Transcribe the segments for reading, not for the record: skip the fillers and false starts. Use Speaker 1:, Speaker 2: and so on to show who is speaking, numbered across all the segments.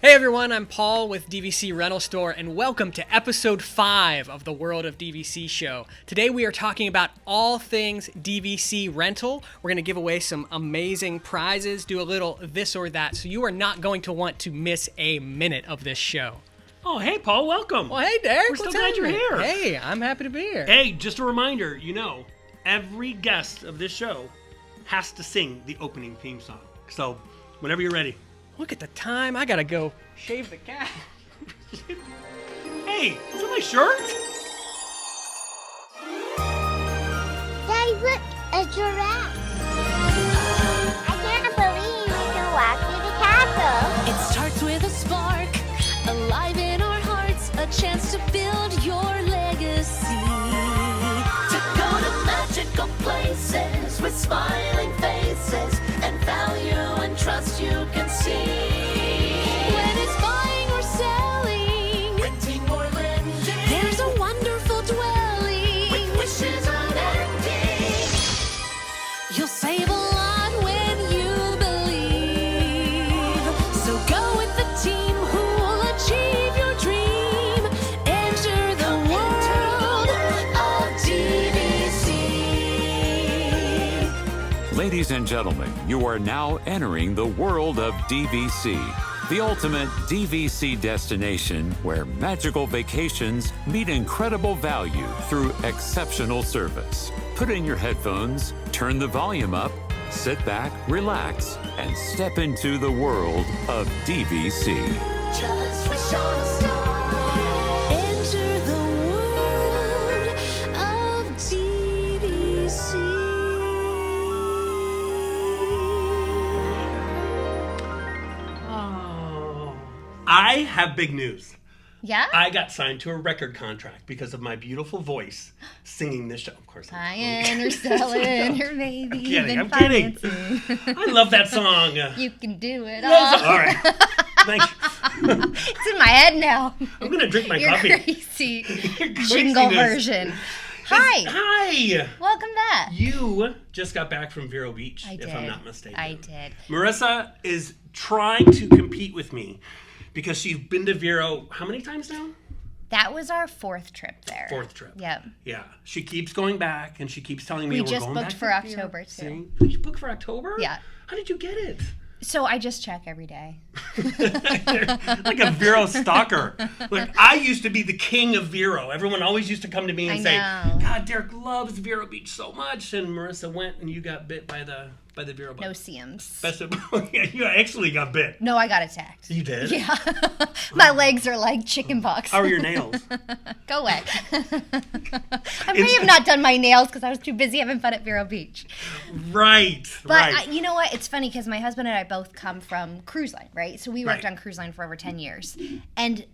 Speaker 1: Hey everyone, I'm Paul with DVC Rental Store, and welcome to episode 5 of the World of DVC show. Today we are talking about all things DVC rental. We're going to give away some amazing prizes, do a little this or that, so you are not going to want to miss a minute of this show.
Speaker 2: Oh, hey, Paul, welcome.
Speaker 1: Well, hey, Derek.
Speaker 2: We're so glad you're here.
Speaker 1: Hey, I'm happy to be here.
Speaker 2: Hey, just a reminder, every guest of this show has to sing the opening theme song. So, whenever you're ready.
Speaker 1: Look at the time. I got to go shave the cat.
Speaker 2: Hey, is that my shirt?
Speaker 3: Daddy, look, a giraffe. I can't believe we can walk through the castle.
Speaker 4: It starts with a spark, alive in our hearts, a chance to build your legacy. To go to magical places with smiling faces and value and trust you can see. When it's buying or selling, renting or lending, there's a wonderful dwelling with wishes unending. You'll save a lot when you believe. So go with the team who will achieve your dream. Enter the world of DVC.
Speaker 5: Ladies and gentlemen, you are now entering the world of DVC, the ultimate DVC destination where magical vacations meet incredible value through exceptional service. Put in your headphones, turn the volume up, sit back, relax, and step into the world of DVC.
Speaker 4: Just wish on a star. Enter the world of DVC.
Speaker 2: Oh. I have big news.
Speaker 3: Yeah?
Speaker 2: I got signed to a record contract because of my beautiful voice singing this show. Of course.
Speaker 3: Buying or selling or maybe even
Speaker 2: I'm kidding.
Speaker 3: financing.
Speaker 2: I love that song.
Speaker 3: You can do it all.
Speaker 2: All right. Thank you.
Speaker 3: It's in my head now.
Speaker 2: I'm going to drink my
Speaker 3: Your
Speaker 2: coffee.
Speaker 3: crazy
Speaker 2: Craziness.
Speaker 3: jingle version. Hi.
Speaker 2: Hi.
Speaker 3: Welcome back.
Speaker 2: You just got back from Vero Beach,
Speaker 3: I did.
Speaker 2: if I'm not mistaken.
Speaker 3: I did.
Speaker 2: Marissa is trying to compete with me because she's been to Vero how many times now?
Speaker 3: That was our 4th trip there.
Speaker 2: 4th trip.
Speaker 3: Yep.
Speaker 2: Yeah. She keeps going back and she keeps telling me
Speaker 3: We
Speaker 2: we're
Speaker 3: just
Speaker 2: going
Speaker 3: booked
Speaker 2: back
Speaker 3: for
Speaker 2: to
Speaker 3: October,
Speaker 2: Vero.
Speaker 3: too.
Speaker 2: See? You booked for October?
Speaker 3: Yeah.
Speaker 2: How did you get it?
Speaker 3: So I just check every day.
Speaker 2: Like a Vero stalker. Like I used to be the king of Vero. Everyone always used to come to me and
Speaker 3: I
Speaker 2: say,
Speaker 3: know.
Speaker 2: God, Derek loves Vero Beach so much. And Marissa went and you got bit by the Vero bug.
Speaker 3: No CMs.
Speaker 2: That's it. Yeah, you actually got bit.
Speaker 3: No, I got attacked.
Speaker 2: You did?
Speaker 3: Yeah. My legs are like chicken pox.
Speaker 2: How are your nails?
Speaker 3: Go away. I may have not done my nails because I was too busy having fun at Vero Beach.
Speaker 2: Right.
Speaker 3: But you know what? It's funny because my husband and I both come from cruise line, right? So we worked
Speaker 2: Right.
Speaker 3: on cruise line for over 10 years. And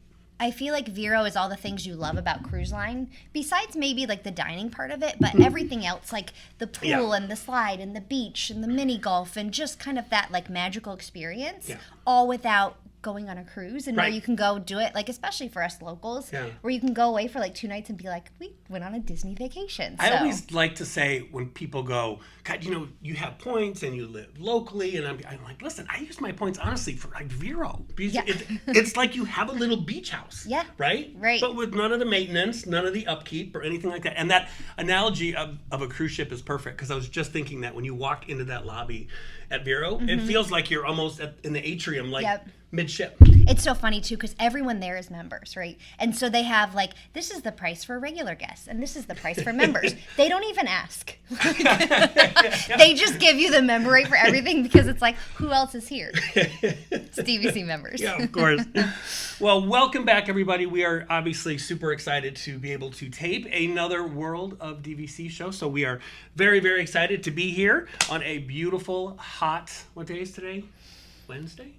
Speaker 3: I feel like Vero is all the things you love about cruise line, besides maybe like the dining part of it, but everything else, like the pool
Speaker 2: Yeah.
Speaker 3: and the slide and the beach and the mini golf and just kind of that like magical experience,
Speaker 2: Yeah.
Speaker 3: all without going on a cruise and where
Speaker 2: Right.
Speaker 3: you can go do it, like especially for us locals,
Speaker 2: Yeah.
Speaker 3: where you can go away for like 2 nights and be like, we went on a Disney vacation.
Speaker 2: I
Speaker 3: So-
Speaker 2: always like to say when people go, God, you have points and you live locally, and I'm like, listen, I use my points honestly for like Vero. Because
Speaker 3: Yeah.
Speaker 2: it's like you have a little beach house.
Speaker 3: Yeah.
Speaker 2: Right?
Speaker 3: Right.
Speaker 2: But with none of the maintenance, none of the upkeep or anything like that. And that analogy of a cruise ship is perfect because I was just thinking that when you walk into that lobby at Vero, it feels like you're almost in the atrium, like
Speaker 3: Yep.
Speaker 2: midship.
Speaker 3: It's so funny too because everyone there is members, right? And so they have like, this is the price for regular guests and this is the price for members. They don't even ask. They just give you the member rate for everything because it's like, who else is here? It's DVC members.
Speaker 2: Yeah, of course. Well, welcome back, everybody. We are obviously super excited to be able to tape another World of DVC show. So we are very, very excited to be here on a beautiful, hot, what day is today? Wednesday.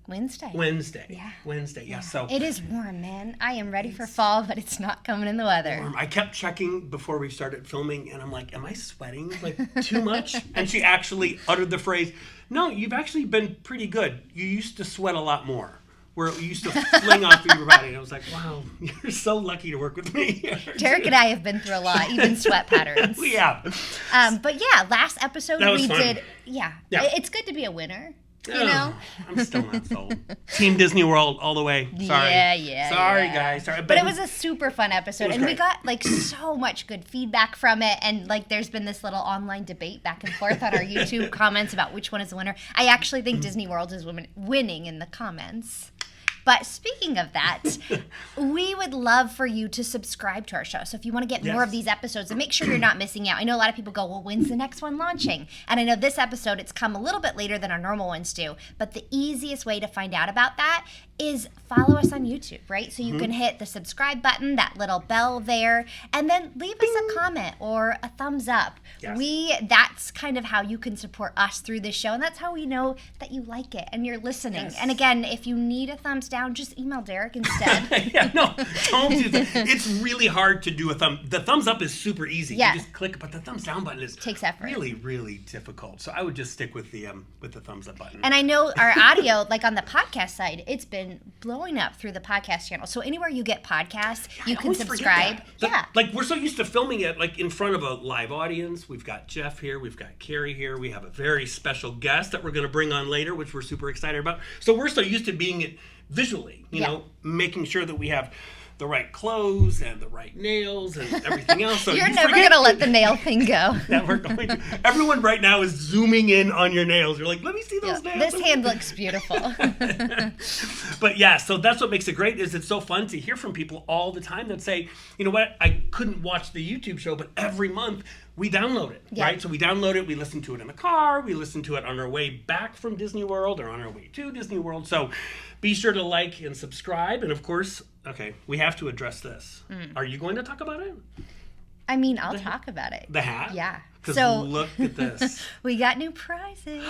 Speaker 3: Wednesday.
Speaker 2: Yeah. Wednesday, yeah. So
Speaker 3: It is warm, man. I am ready for fall, but it's not coming in the weather.
Speaker 2: I kept checking before we started filming, and I'm like, am I sweating like too much? And she actually uttered the phrase, no, you've actually been pretty good. You used to sweat a lot more. Where you used to fling off your body. And I was like, wow, you're so lucky to work with me.
Speaker 3: Derek and I have been through a lot, even sweat patterns.
Speaker 2: Yeah.
Speaker 3: But yeah, last episode
Speaker 2: That was
Speaker 3: we
Speaker 2: fun.
Speaker 3: did. Yeah,
Speaker 2: Yeah.
Speaker 3: It's good to be a winner. You know?
Speaker 2: I'm still not sold. Team Disney World all the way. Sorry. Sorry, guys. Sorry.
Speaker 3: But it was a super fun episode,
Speaker 2: was
Speaker 3: and we
Speaker 2: great.
Speaker 3: got like so much good feedback from it, and like there's been this little online debate back and forth on our YouTube comments about which one is the winner. I actually think Disney World is winning in the comments. But speaking of that, we would love for you to subscribe to our show. So if you want to get more of
Speaker 2: Yes.
Speaker 3: these episodes and make sure you're not missing out. I know a lot of people go, well, when's the next one launching? And I know this episode, it's come a little bit later than our normal ones do. But the easiest way to find out about that is follow us on YouTube, right? So you can hit the subscribe button, that little bell there, and then leave us a comment or a thumbs up.
Speaker 2: Yes.
Speaker 3: That's kind of how you can support us through this show, and that's how we know that you like it and you're listening.
Speaker 2: Yes.
Speaker 3: And again, if you need a thumbs down, just email Derek instead.
Speaker 2: Yeah, no, don't do that. It's really hard to do a thumb. The thumbs up is super easy.
Speaker 3: Yeah.
Speaker 2: You just click, but the thumbs down button is
Speaker 3: Takes effort.
Speaker 2: really, really difficult. So I would just stick with the thumbs up button.
Speaker 3: And I know our audio, like on the podcast side, it's been blowing up through the podcast channel. So anywhere you get podcasts, you
Speaker 2: I
Speaker 3: can
Speaker 2: always forget
Speaker 3: subscribe.
Speaker 2: that.
Speaker 3: Yeah.
Speaker 2: Like we're so used to filming it like in front of a live audience. We've got Jeff here, we've got Carrie here, we have a very special guest that we're going to bring on later, which we're super excited about. So we're so used to being it visually, you know, making sure that we have the right clothes and the right nails and everything else. So
Speaker 3: You're
Speaker 2: you
Speaker 3: never
Speaker 2: forget
Speaker 3: going to let the nail thing go.
Speaker 2: that we're going to. Everyone right now is zooming in on your nails. You're like, let me see those nails.
Speaker 3: This hand looks beautiful.
Speaker 2: But yeah, so that's what makes it great is it's so fun to hear from people all the time that say, you know what, I couldn't watch the YouTube show, but every month we download it,
Speaker 3: Yeah.
Speaker 2: right? So we download it, we listen to it in the car, we listen to it on our way back from Disney World or on our way to Disney World. So be sure to like and subscribe. And of course, okay, we have to address this. Are you going to talk about it?
Speaker 3: I mean, I'll talk about it.
Speaker 2: The hat?
Speaker 3: Yeah.
Speaker 2: Because
Speaker 3: So
Speaker 2: look at this.
Speaker 3: we got new prizes.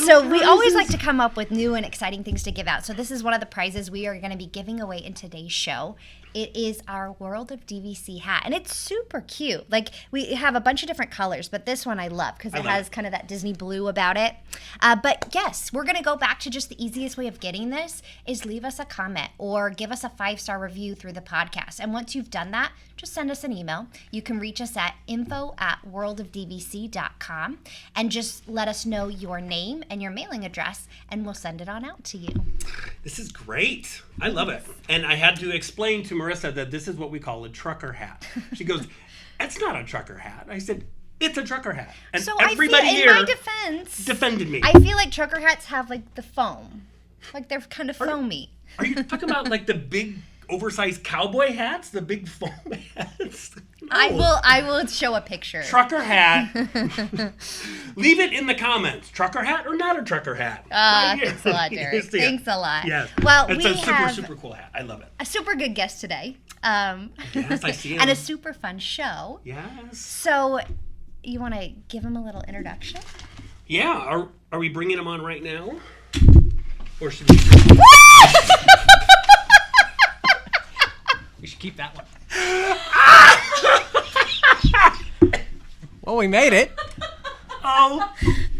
Speaker 3: So we always like to come up with new and exciting things to give out. So this is one of the prizes we are going to be giving away in today's show. It is our World of DVC hat, and it's super cute. Like we have a bunch of different colors, but this one I love because it
Speaker 2: love
Speaker 3: has
Speaker 2: it.
Speaker 3: kind of that Disney blue about it. But yes, we're going to go back to just the easiest way of getting this is leave us a comment or give us a 5-star review through the podcast. And once you've done that, just send us an email. You can reach us at info@worldofdvc.com and just let us know your name and your mailing address, and we'll send it on out to you.
Speaker 2: This is great. I love it. And I had to explain to Marissa that this is what we call a trucker hat. She goes, "It's not a trucker hat." I said, "It's a trucker hat." And
Speaker 3: So I feel,
Speaker 2: everybody
Speaker 3: in
Speaker 2: here
Speaker 3: my defense,
Speaker 2: defended me.
Speaker 3: I feel like trucker hats have like the foam. Like they're kind of foamy.
Speaker 2: Are you talking about like the big oversized cowboy hats? The big foam hats? No.
Speaker 3: I will show a picture.
Speaker 2: Trucker hat. Leave it in the comments. Trucker hat or not a trucker hat? Right here.
Speaker 3: Thanks a lot, Derek.
Speaker 2: Here's the-
Speaker 3: Thanks a lot.
Speaker 2: Yes.
Speaker 3: Well,
Speaker 2: it's
Speaker 3: we
Speaker 2: a super,
Speaker 3: have
Speaker 2: super cool hat. I love it.
Speaker 3: a super good guest today.
Speaker 2: Yes, I see him.
Speaker 3: And a super fun show.
Speaker 2: Yes.
Speaker 3: So, you want to give him a little introduction?
Speaker 2: Yeah. Are we bringing him on right now? Or should we?
Speaker 1: We should keep that one. Well, we made it.
Speaker 2: Oh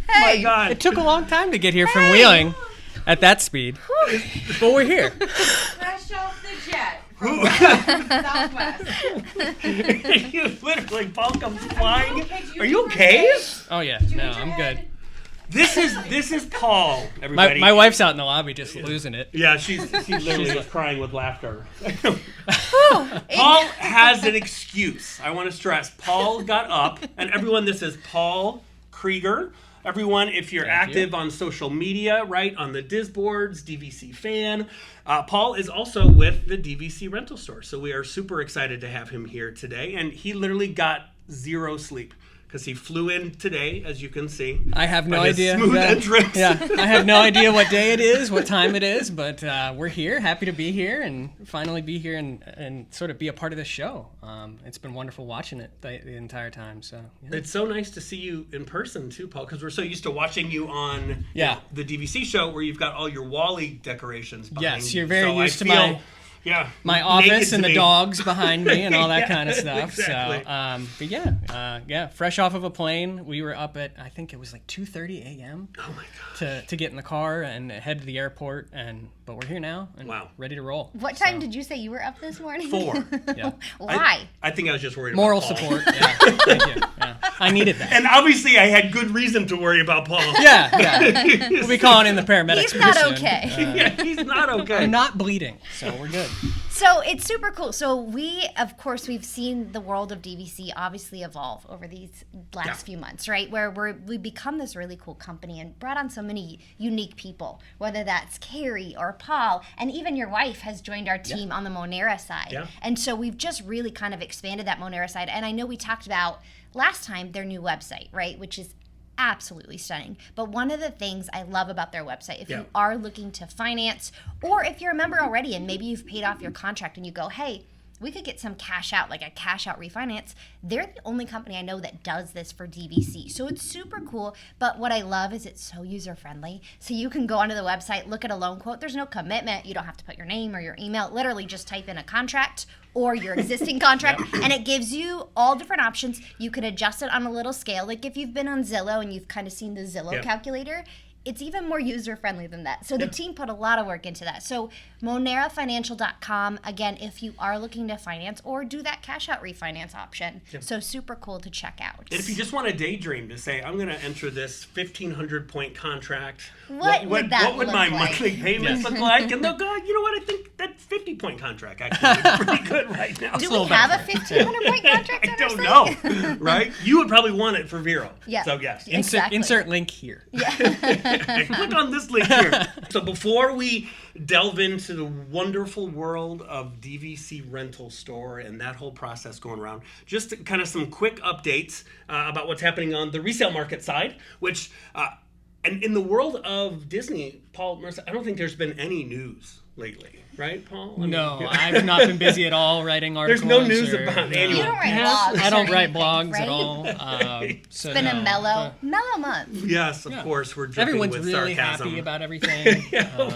Speaker 2: my God.
Speaker 1: It took a long time to get here from Wheeling at that speed. But we're here.
Speaker 6: Fresh off the jet from Southwest.
Speaker 2: You literally, Paul comes flying. Are you okay?
Speaker 1: Oh, yeah.
Speaker 6: Did you
Speaker 1: No,
Speaker 6: hit your
Speaker 1: I'm
Speaker 6: head?
Speaker 1: good.
Speaker 2: This is Paul. Everybody.
Speaker 1: My wife's out in the lobby just losing it.
Speaker 2: Yeah, she literally is crying with laughter. Paul has an excuse. I want to stress. Paul got up, and everyone, this is Paul Krieger. Everyone, if you're active on social media, right, on the Disboards, DVC fan, Paul is also with the DVC rental store. So we are super excited to have him here today. And he literally got 0 sleep because he flew in today, as you can see.
Speaker 1: I have no
Speaker 2: By his
Speaker 1: idea.
Speaker 2: smooth entrance.
Speaker 1: Yeah, I have no idea what day it is, what time it is, but we're here, happy to be here, and finally be here and sort of be a part of this show. It's been wonderful watching it the entire time. So yeah.
Speaker 2: It's so nice to see you in person too, Paul, because we're so used to watching you on
Speaker 1: Yeah.
Speaker 2: the DVC show where you've got all your Wall-E decorations behind
Speaker 1: Yes,
Speaker 2: you.
Speaker 1: you're very
Speaker 2: So
Speaker 1: used
Speaker 2: I
Speaker 1: to
Speaker 2: feel,
Speaker 1: my
Speaker 2: Yeah.
Speaker 1: my
Speaker 2: Naked
Speaker 1: office
Speaker 2: to
Speaker 1: and the
Speaker 2: me.
Speaker 1: dogs behind me and all that
Speaker 2: Yeah,
Speaker 1: kind of stuff.
Speaker 2: exactly.
Speaker 1: So, but yeah, fresh off of a plane, we were up at, I think it was like 2:30 a.m.
Speaker 2: Oh my god.
Speaker 1: to get in the car and head to the airport, but we're here now and
Speaker 2: Wow.
Speaker 1: ready to roll.
Speaker 3: What time did you say you were up this morning?
Speaker 2: 4.
Speaker 1: Yeah.
Speaker 3: Why?
Speaker 2: I think I was just worried
Speaker 1: Moral
Speaker 2: about Paul.
Speaker 1: support. Yeah, thank you. Yeah. I needed that.
Speaker 2: And obviously, I had good reason to worry about Paul.
Speaker 1: Yeah. We'll be calling in the paramedics.
Speaker 3: He's
Speaker 1: pretty
Speaker 3: not
Speaker 1: soon.
Speaker 3: okay.
Speaker 2: Yeah, he's not okay.
Speaker 1: I'm not bleeding, so we're good.
Speaker 3: So it's super cool. So we've seen the world of DVC obviously evolve over these last few months, right? Where we've become this really cool company and brought on so many unique people, whether that's Carrie or Paul, and even your wife has joined our team on the Monera side.
Speaker 2: Yeah.
Speaker 3: And so we've just really kind of expanded that Monera side. And I know we talked about last time their new website, right? Which is absolutely stunning. But one of the things I love about their website, if you are looking to finance, or if you're a member already and maybe you've paid off your contract and you go, hey, we could get some cash out, like a cash out refinance. They're the only company I know that does this for DVC. So it's super cool. But what I love is it's so user friendly. So you can go onto the website, look at a loan quote. There's no commitment. You don't have to put your name or your email. Literally just type in a contract or your existing contract, and it gives you all different options. You can adjust it on a little scale. Like if you've been on Zillow and you've kind of seen the Zillow calculator, it's even more user-friendly than that. So the team put a lot of work into that. So monerafinancial.com, again, if you are looking to finance or do that cash-out refinance option. So super cool to check out.
Speaker 2: And if you just want to daydream to say, I'm going to enter this 1,500-point contract,
Speaker 3: What would that
Speaker 2: what would
Speaker 3: look
Speaker 2: my
Speaker 3: like?
Speaker 2: monthly payments look like? And they'll go, you know what, I think that 50-point contract actually is pretty good right now.
Speaker 3: Do
Speaker 2: So
Speaker 3: we have a 1,500-point contract
Speaker 2: I
Speaker 3: on our
Speaker 2: don't
Speaker 3: site?
Speaker 2: know, right? You would probably want it for Vero.
Speaker 3: Yeah.
Speaker 2: So yes.
Speaker 3: Exactly.
Speaker 1: Insert link here.
Speaker 2: Click on this link here. So before we delve into the wonderful world of DVC Rental Store and that whole process going around, just kind of some quick updates about what's happening on the resale market side, which, and in the world of Disney, Paul, Marissa, I don't think there's been any news lately, right, Paul? I mean,
Speaker 1: No, I've not been busy at all writing
Speaker 2: There's
Speaker 1: articles.
Speaker 2: no news
Speaker 1: or-
Speaker 2: about
Speaker 1: no.
Speaker 2: annual.
Speaker 3: You don't write
Speaker 2: Yes.
Speaker 3: blogs.
Speaker 1: I don't
Speaker 3: or
Speaker 1: write
Speaker 3: anything,
Speaker 1: blogs
Speaker 3: right?
Speaker 1: at all.
Speaker 3: It's been a mellow month.
Speaker 2: Yes, of course, we're dripping
Speaker 1: Everyone's
Speaker 2: with
Speaker 1: really
Speaker 2: sarcasm.
Speaker 1: happy about everything.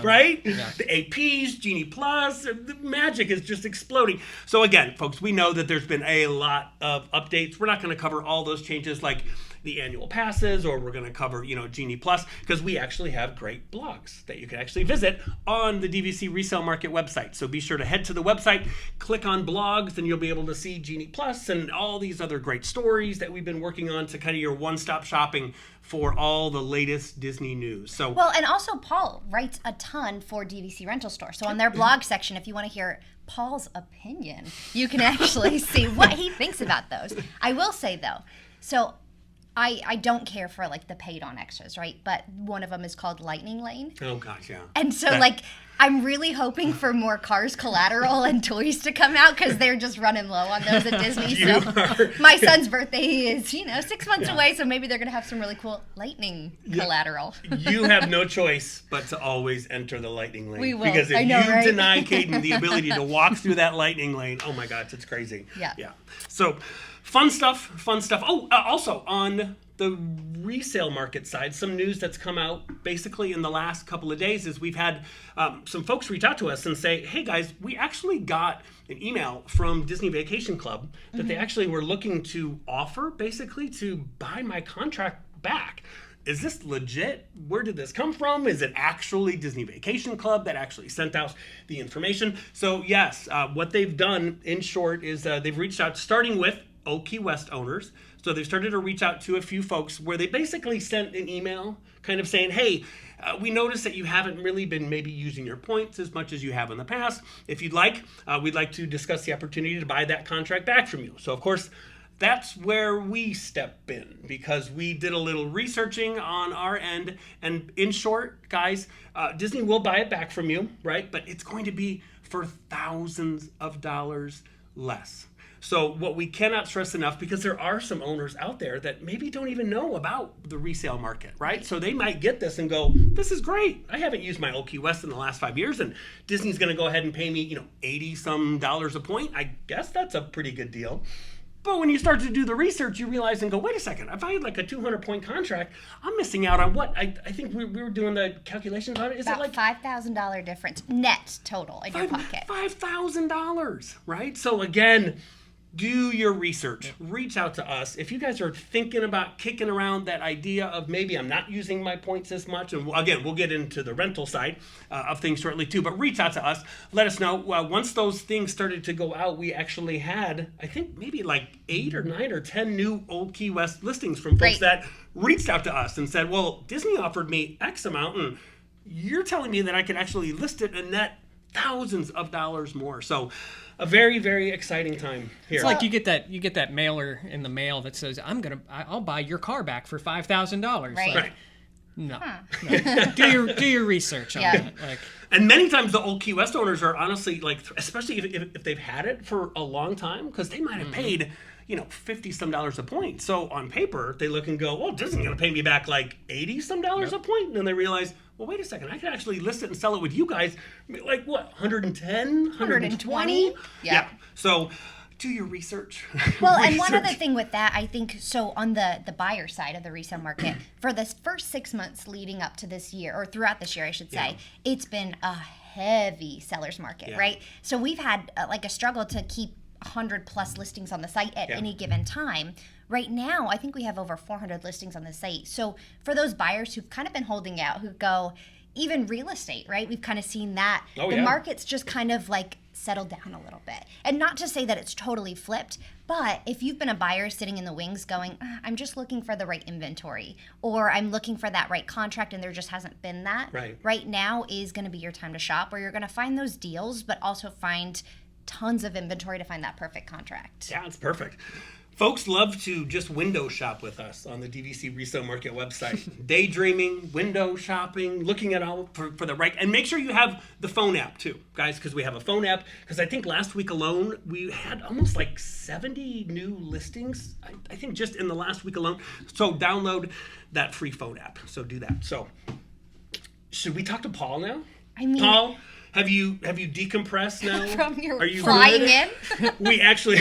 Speaker 2: Right? The APs, Genie Plus, the magic is just exploding. So again, folks, we know that there's been a lot of updates. We're not going to cover all those changes like the annual passes, or we're going to cover, Genie Plus, because we actually have great blogs that you can actually visit on the DVC resale market website. So be sure to head to the website, click on blogs, and you'll be able to see Genie Plus and all these other great stories that we've been working on to kind of your one-stop shopping for all the latest Disney news. So
Speaker 3: Well, and also Paul writes a ton for DVC Rental Store. So on their blog section, if you want to hear Paul's opinion, you can actually see what he thinks about those. I will say though, so I don't care for like the paid on extras, right? But one of them is called Lightning Lane.
Speaker 2: oh gosh, yeah.
Speaker 3: And so I'm really hoping for more Cars collateral and toys to come out because they're just running low on those at Disney. So my son's birthday is, 6 months away, so maybe they're going to have some really cool lightning collateral.
Speaker 2: You have no choice but to always enter the lightning lane.
Speaker 3: We will.
Speaker 2: Because if
Speaker 3: I know,
Speaker 2: you
Speaker 3: right?
Speaker 2: deny Caden the ability to walk through that lightning lane, oh my gosh, it's crazy.
Speaker 3: Yeah.
Speaker 2: So fun stuff. Oh, also on the resale market side, some news that's come out basically in the last couple of days is we've had some folks reach out to us and say, hey guys, we actually got an email from Disney Vacation Club that they actually were looking to offer basically to buy my contract back. Is this legit? Where did this come from? Is it actually Disney Vacation Club that actually sent out the information? So yes, what they've done in short is they've reached out starting with Old Key West owners. So they've started to reach out to a few folks where they basically sent an email kind of saying, hey, we noticed that you haven't really been maybe using your points as much as you have in the past. If you'd like, we'd like to discuss the opportunity to buy that contract back from you. So of course, that's where we step in because we did a little researching on our end. And in short, guys, Disney will buy it back from you, right? But it's going to be for thousands of dollars less. So what we cannot stress enough, because there are some owners out there that maybe don't even know about the resale market, right? So they might get this and go, this is great. I haven't used my Old Key West in the last 5 years, and Disney's going to go ahead and pay me, $80 some a point. I guess that's a pretty good deal. But when you start to do the research, you realize and go, wait a second, if I had like a 200-point contract, I'm missing out on what? I think we were doing the calculations on it. Is
Speaker 3: About
Speaker 2: it like
Speaker 3: $5,000 difference net total in your pocket.
Speaker 2: $5,000, right? So again, do your research. Reach out to us. If you guys are thinking about kicking around that idea of maybe I'm not using my points as much, and again, we'll get into the rental side of things shortly too, but reach out to us. Let us know. Once those things started to go out, we actually had, I think, maybe like 8 or 9 or 10 new Old Key West listings from folks that reached out to us and said, well, Disney offered me X amount, and you're telling me that I could actually list it and net thousands of dollars more. So a very, very exciting time here.
Speaker 1: It's like you get that mailer in the mail that says, I'll buy your car back for $5,000.
Speaker 3: Right.
Speaker 1: Like, no. Do your research on that. Like,
Speaker 2: and many times the Old Key West owners are honestly like, especially if they've had it for a long time, because they might have paid, $50 some a point. So on paper, they look and go, well, Disney's going to pay me back like $80 some a point. And then they realize, well, wait a second, I could actually list it and sell it with you guys, like what, 110, 120? Yeah. So do your research.
Speaker 3: Well, and one other thing with that, I think, so on the buyer side of the resale market, for the first 6 months leading up to this year, or throughout this year, I should say, it's been a heavy seller's market, right? So we've had like a struggle to keep 100 plus listings on the site at any given time. Right now, I think we have over 400 listings on the site. So for those buyers who've kind of been holding out, who go, even real estate, right? We've kind of seen that. The market's just kind of like settled down a little bit. And not to say that it's totally flipped, but if you've been a buyer sitting in the wings going, I'm just looking for the right inventory, or I'm looking for that right contract and there just hasn't been that, right now is going to be your time to shop, where you're going to find those deals, but also find tons of inventory to find that perfect contract.
Speaker 2: Yeah, it's perfect. Folks love to just window shop with us on the DVC Resale Market website. Daydreaming, window shopping, looking at all for the right. And make sure you have the phone app too, guys, because we have a phone app. Because I think last week alone, we had almost like 70 new listings, I think just in the last week alone. So download that free phone app. So do that. So should we talk to Paul now?
Speaker 3: I mean,
Speaker 2: Paul, have you decompressed now?
Speaker 3: From your
Speaker 2: Are you
Speaker 3: flying
Speaker 2: good?
Speaker 3: in?
Speaker 2: We actually,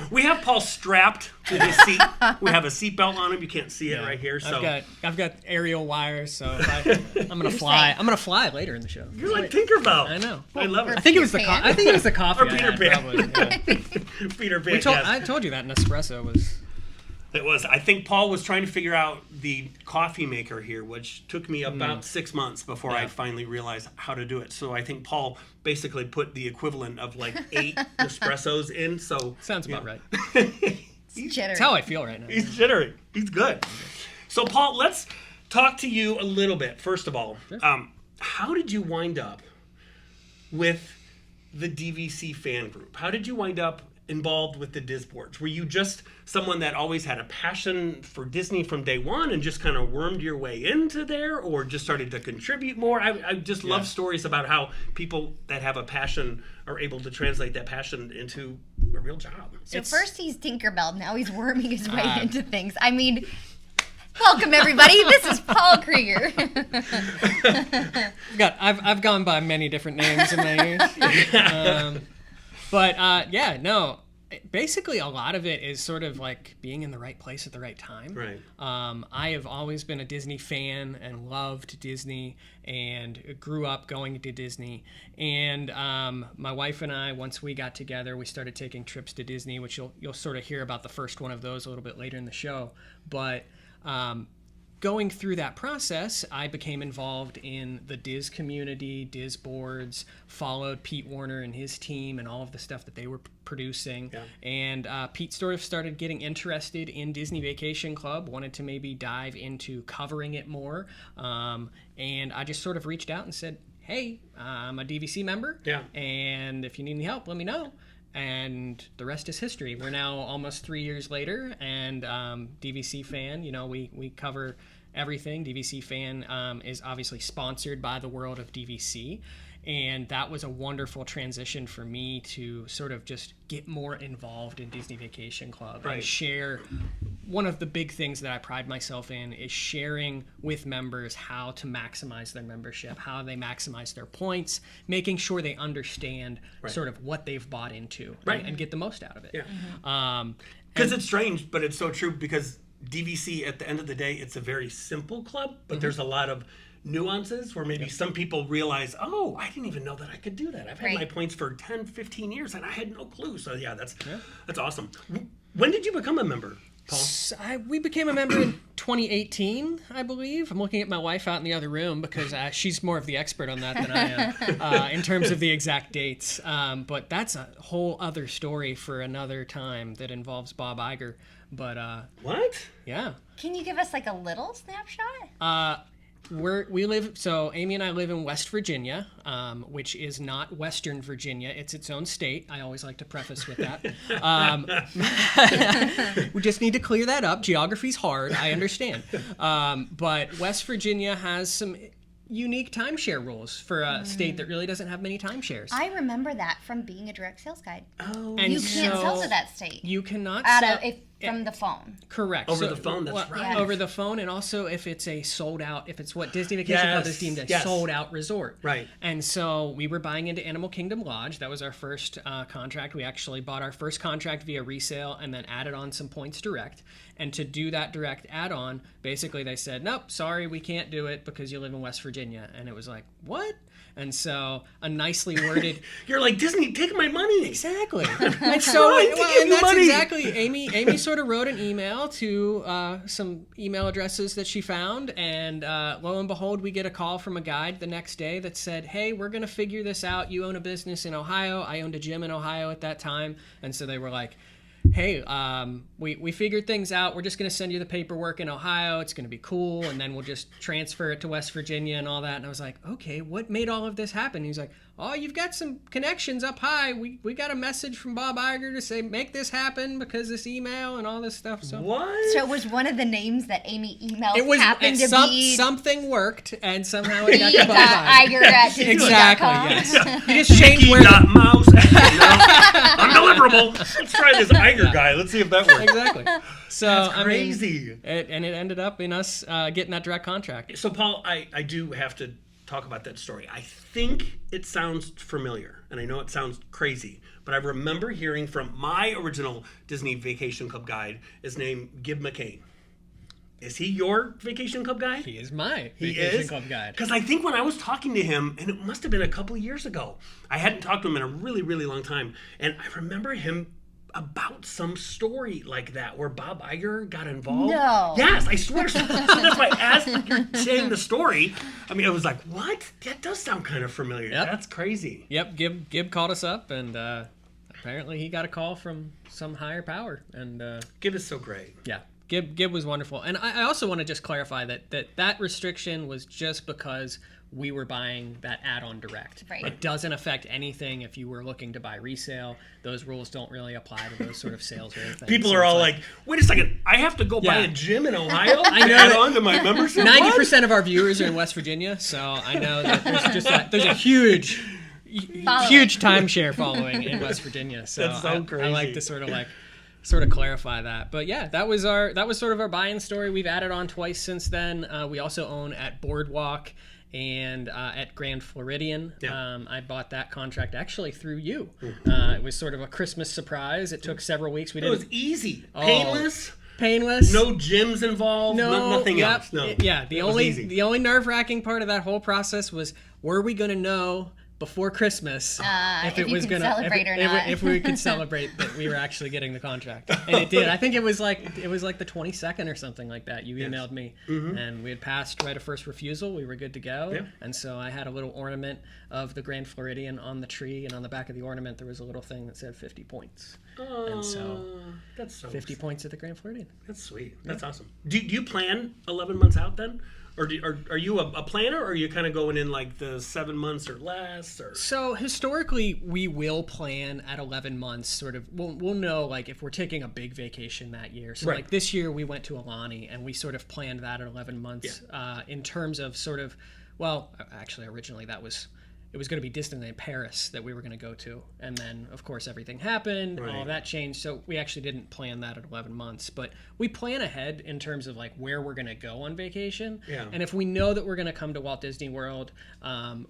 Speaker 2: we have Paul strapped to his seat. We have a seatbelt on him. You can't see it right here. So
Speaker 1: I've got aerial wires, so I'm gonna fly. I'm gonna fly later in the show.
Speaker 2: You're like Tinkerbell.
Speaker 1: I know.
Speaker 2: I love it.
Speaker 1: I think it was the coffee.
Speaker 2: Or Peter Pan.
Speaker 1: Probably,
Speaker 2: Peter Pan.
Speaker 1: I told you that Nespresso was.
Speaker 2: It was. I think Paul was trying to figure out the coffee maker here, which took me about 6 months before I finally realized how to do it. So I think Paul basically put the equivalent of like 8 Nespressos in. So
Speaker 1: sounds about right.
Speaker 3: He's jittery.
Speaker 1: That's how I feel right now.
Speaker 2: He's jittery. He's good. So Paul, let's talk to you a little bit. First of all, how did you wind up with the DVC fan group? How did you wind up involved with the Disboards? Were you just someone that always had a passion for Disney from day one and just kind of wormed your way into there, or just started to contribute more? I just love stories about how people that have a passion are able to translate that passion into a real job.
Speaker 3: So first he's Tinkerbell, now he's worming his way into things. I mean, welcome everybody. This is Paul Krieger.
Speaker 1: I've gone by many different names in my years. Basically a lot of it is sort of like being in the right place at the right time.
Speaker 2: Right.
Speaker 1: I have always been a Disney fan and loved Disney and grew up going to Disney. And my wife and I, once we got together, we started taking trips to Disney, which you'll sort of hear about the first one of those a little bit later in the show. But going through that process, I became involved in the Diz community, Diz boards, followed Pete Warner and his team and all of the stuff that they were producing. Yeah. And Pete sort of started getting interested in Disney Vacation Club, wanted to maybe dive into covering it more. And I just sort of reached out and said, hey, I'm a DVC member. Yeah. And if you need any help, let me know. And the rest is history. We're now almost 3 years later, and DVC Fan, we cover everything. DVC Fan is obviously sponsored by the World of DVC, and that was a wonderful transition for me to sort of just get more involved in Disney Vacation Club and share. One of the big things that I pride myself in is sharing with members how to maximize their membership, how they maximize their points, making sure they understand sort of what they've bought into and get the most out of it. Yeah.
Speaker 2: Because it's strange, but it's so true, because DVC, at the end of the day, it's a very simple club, but there's a lot of nuances where maybe some people realize, oh, I didn't even know that I could do that. I've had my points for 10, 15 years and I had no clue. So yeah, that's awesome. When did you become a member, Paul?
Speaker 1: We became a member in 2018, I believe. I'm looking at my wife out in the other room because she's more of the expert on that than I am in terms of the exact dates. But that's a whole other story for another time that involves Bob Iger. But
Speaker 2: What?
Speaker 1: yeah.
Speaker 3: Can you give us like a little snapshot?
Speaker 1: So Amy and I live in West Virginia, which is not Western Virginia. It's its own state. I always like to preface with that. We just need to clear that up. Geography's hard, I understand. But West Virginia has some unique timeshare rules for a state that really doesn't have many timeshares.
Speaker 3: I remember that from being a direct sales guide.
Speaker 2: Oh,
Speaker 1: And
Speaker 3: You can't
Speaker 1: so
Speaker 3: sell to that state
Speaker 1: You cannot
Speaker 3: out
Speaker 1: sell.
Speaker 3: of from the phone.
Speaker 1: Correct.
Speaker 2: Over the phone, that's right.
Speaker 1: Over the phone, and also if it's a sold out, if it's what Disney Vacation Club is deemed a sold out resort.
Speaker 2: Right.
Speaker 1: And so we were buying into Animal Kingdom Lodge. That was our first contract. We actually bought our first contract via resale and then added on some points direct. And to do that direct add-on, basically they said, nope, sorry, we can't do it because you live in West Virginia. And it was like, what? And so a nicely worded...
Speaker 2: You're like, Disney, take my money.
Speaker 1: Exactly. And so,
Speaker 2: Trying to give you
Speaker 1: that's
Speaker 2: money.
Speaker 1: exactly. Amy sort of wrote an email to some email addresses that she found, and lo and behold, we get a call from a guide the next day that said, "Hey, we're gonna figure this out. You own a business in Ohio. I owned a gym in Ohio at that time," and so they were like, "Hey, we figured things out. We're just going to send you the paperwork in Ohio. It's going to be cool. And then we'll just transfer it to West Virginia and all that." And I was like, okay, what made all of this happen? He's like, oh, you've got some connections up high. We got a message from Bob Iger to say, make this happen because this email and all this stuff. So
Speaker 2: What?
Speaker 3: So it was one of the names that Amy emailed
Speaker 1: it was
Speaker 3: happened to be
Speaker 1: something worked, and somehow it got to Bob Iger.
Speaker 3: Iger at Disney.com.
Speaker 1: Exactly, yes. You just changed where
Speaker 2: Mouse. Undeliverable. Let's try this Iger guy. Let's see if that works.
Speaker 1: Exactly. So
Speaker 2: That's
Speaker 1: I mean,
Speaker 2: crazy.
Speaker 1: it ended up in us getting that direct contract.
Speaker 2: So, Paul, I do have to talk about that story. I think it sounds familiar, and I know it sounds crazy, but I remember hearing from my original Disney Vacation Club guide, his name, Gib McCain. Is he your Vacation Club guide?
Speaker 1: He is my
Speaker 2: He
Speaker 1: Vacation
Speaker 2: is?
Speaker 1: Club guide.
Speaker 2: Because I think when I was talking to him, and it must have been a couple of years ago, I hadn't talked to him in a really, really long time, and I remember him about some story like that where Bob Iger got involved.
Speaker 3: No.
Speaker 2: Yes, I swear. So that's why as you're saying the story, I mean, I was like, what? That does sound kind of familiar.
Speaker 1: Yep.
Speaker 2: That's crazy.
Speaker 1: Yep, Gib called us up, and apparently he got a call from some higher power, and
Speaker 2: Gib is so great.
Speaker 1: yeah, Gib was wonderful. And I also want to just clarify that restriction was just because we were buying that add-on direct.
Speaker 3: Right.
Speaker 1: It doesn't affect anything if you were looking to buy resale. Those rules don't really apply to those sort of sales or anything.
Speaker 2: People
Speaker 1: So
Speaker 2: are
Speaker 1: it's
Speaker 2: all like, wait a second, I have to go buy
Speaker 1: Yeah.
Speaker 2: a gym in Ohio
Speaker 1: I know
Speaker 2: to add
Speaker 1: that-
Speaker 2: on to my membership?
Speaker 1: 90% of our viewers are in West Virginia, so I know that there's a huge timeshare following in West Virginia. So
Speaker 2: That's so
Speaker 1: I like
Speaker 2: crazy.
Speaker 1: to sort of clarify that. But yeah, that was sort of our buy-in story. We've added on twice since then. We also own at Boardwalk and at Grand Floridian.
Speaker 2: Yeah.
Speaker 1: I bought that contract actually through you. It was sort of a Christmas surprise. It took several weeks. We
Speaker 2: It
Speaker 1: didn't
Speaker 2: was easy. Painless.
Speaker 1: painless.
Speaker 2: No gyms involved. Nothing
Speaker 1: yep,
Speaker 2: else. No.
Speaker 1: Yeah.
Speaker 2: It was easy.
Speaker 1: The only nerve-wracking part of that whole process was, were we going to know before Christmas
Speaker 3: if you could celebrate or not.
Speaker 1: if we could celebrate that we were actually getting the contract? And it did. I think it was like the 22nd or something like that. You emailed me, and we had passed right of first refusal. We were good to go.
Speaker 2: Yeah.
Speaker 1: And so I had a little ornament of the Grand Floridian on the tree, and on the back of the ornament there was a little thing that said 50 points. And so
Speaker 2: That's so
Speaker 1: 50 points at the Grand Floridian.
Speaker 2: That's sweet. That's awesome. Do you plan 11 months out then? Or are you a planner, or are you kind of going in like the 7 months or less? Or
Speaker 1: So historically, we will plan at 11 months. Sort of, we'll know like if we're taking a big vacation that year. So
Speaker 2: Right.
Speaker 1: like this year, we went to Alani, and we sort of planned that at 11 months. In terms of sort of, well, actually, originally that was it was going to be Disneyland Paris that we were going to go to. And then, of course, everything happened.
Speaker 2: Right.
Speaker 1: All of that changed. So we actually didn't plan that at 11 months. But we plan ahead in terms of like where we're going to go on vacation.
Speaker 2: Yeah.
Speaker 1: And if we know that we're going to come to Walt Disney World,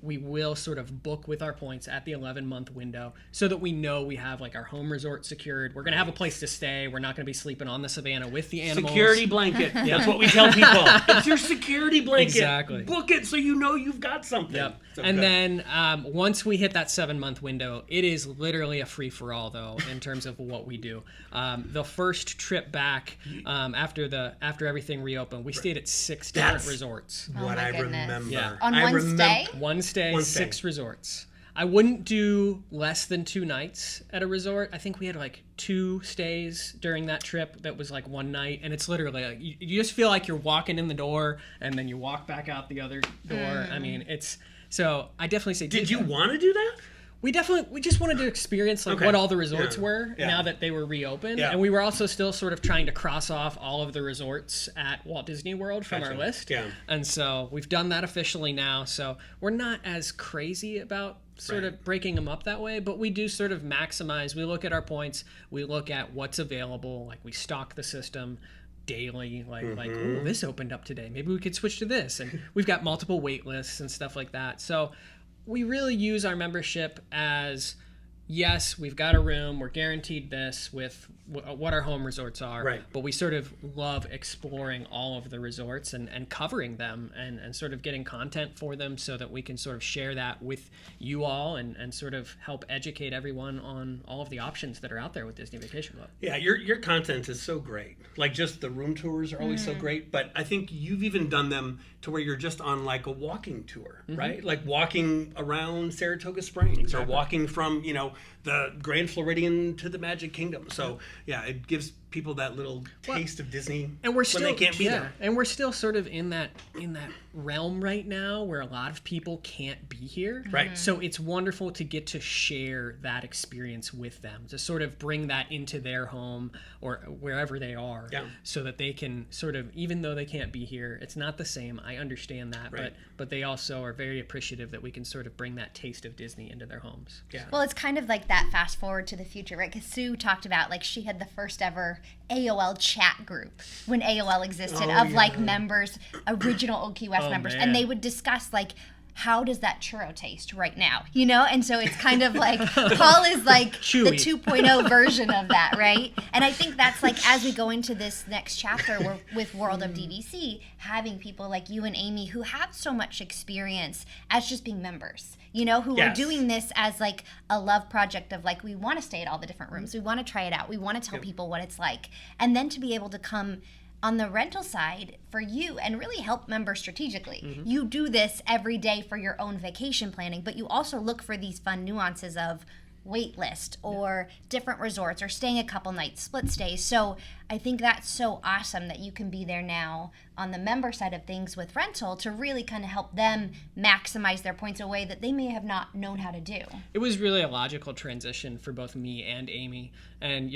Speaker 1: we will sort of book with our points at the 11-month window so that we know we have like our home resort secured. We're going to have a place to stay. We're not going to be sleeping on the savannah with the animals.
Speaker 2: Security blanket. That's what we tell people. It's your security blanket.
Speaker 1: Exactly.
Speaker 2: Book it so you know you've got something.
Speaker 1: Yep.
Speaker 2: So
Speaker 1: And
Speaker 2: good.
Speaker 1: then once we hit that 7-month window, it is literally a free-for-all, though, in terms of what we do. The first trip back after everything reopened, we stayed at 6 different
Speaker 2: That's-
Speaker 1: resorts.
Speaker 2: what
Speaker 3: my
Speaker 2: I
Speaker 3: goodness.
Speaker 2: remember.
Speaker 1: Yeah.
Speaker 3: On
Speaker 2: I
Speaker 3: one
Speaker 2: remem-
Speaker 3: stay?
Speaker 1: One stay,
Speaker 2: One stay.
Speaker 1: 6 resorts. I wouldn't do less than 2 nights at a resort. I think we had like 2 stays during that trip that was like 1 night. And it's literally, like, you just feel like you're walking in the door and then you walk back out the other door. I mean, so I definitely say...
Speaker 2: Did you want to do that?
Speaker 1: We just wanted to experience like
Speaker 2: Okay.
Speaker 1: what all the resorts
Speaker 2: Yeah.
Speaker 1: were
Speaker 2: Yeah.
Speaker 1: now that they were reopened.
Speaker 2: Yeah.
Speaker 1: And we were also still sort of trying to cross off all of the resorts at Walt Disney World from
Speaker 2: Gotcha.
Speaker 1: our list.
Speaker 2: Yeah.
Speaker 1: And so we've done that officially now. So we're not as crazy about sort of breaking them up that way, but we do sort of maximize. We look at our points. We look at what's available. Like we stock the system daily, like oh, this opened up today, maybe we could switch to this, and we've got multiple wait lists and stuff like that. So we really use our membership as, yes, we've got a room, we're guaranteed this with what our home resorts are,
Speaker 2: Right.
Speaker 1: but we sort of love exploring all of the resorts and covering them and sort of getting content for them so that we can sort of share that with you all and sort of help educate everyone on all of the options that are out there with Disney Vacation Club.
Speaker 2: Yeah, your content is so great. Like just the room tours are always so great, but I think you've even done them to where you're just on like a walking tour, right? Like walking around Saratoga Springs or walking from, the Grand Floridian to the Magic Kingdom. So, yeah, it gives people that little taste of Disney
Speaker 1: And we're
Speaker 2: when
Speaker 1: still
Speaker 2: they can't be there.
Speaker 1: and we're still sort of in that realm right now where a lot of people can't be here.
Speaker 2: Right.
Speaker 1: So it's wonderful to get to share that experience with them, to sort of bring that into their home or wherever they are,
Speaker 2: Yeah.
Speaker 1: so that they can sort of, even though they can't be here, it's not the same. I understand that,
Speaker 2: Right.
Speaker 1: but they also are very appreciative that we can sort of bring that taste of Disney into their homes.
Speaker 2: Yeah.
Speaker 3: Well, it's kind of like that fast forward to the future, right? Because Sue talked about like she had the first ever AOL chat group when AOL existed of like members, original Old Key West members,
Speaker 1: man.
Speaker 3: and they would discuss like, how does that churro taste right now? And so it's kind of like Paul is like
Speaker 1: Chewy.
Speaker 3: the 2.0 version of that, right? And I think that's like as we go into this next chapter with World of DVC, having people like you and Amy who have so much experience as just being members, who are
Speaker 2: Yes.
Speaker 3: doing this as like a love project of like, we want to stay at all the different rooms. We want to try it out. We want to tell people what it's like. And then to be able to come on the rental side for you and really help members strategically. You do this every day for your own vacation planning, but you also look for these fun nuances of wait list or different resorts or staying a couple nights, split stays. So I think that's so awesome that you can be there now on the member side of things with rental to really kind of help them maximize their points in a way that they may have not known how to do.
Speaker 1: It was really a logical transition for both me and Amy. And,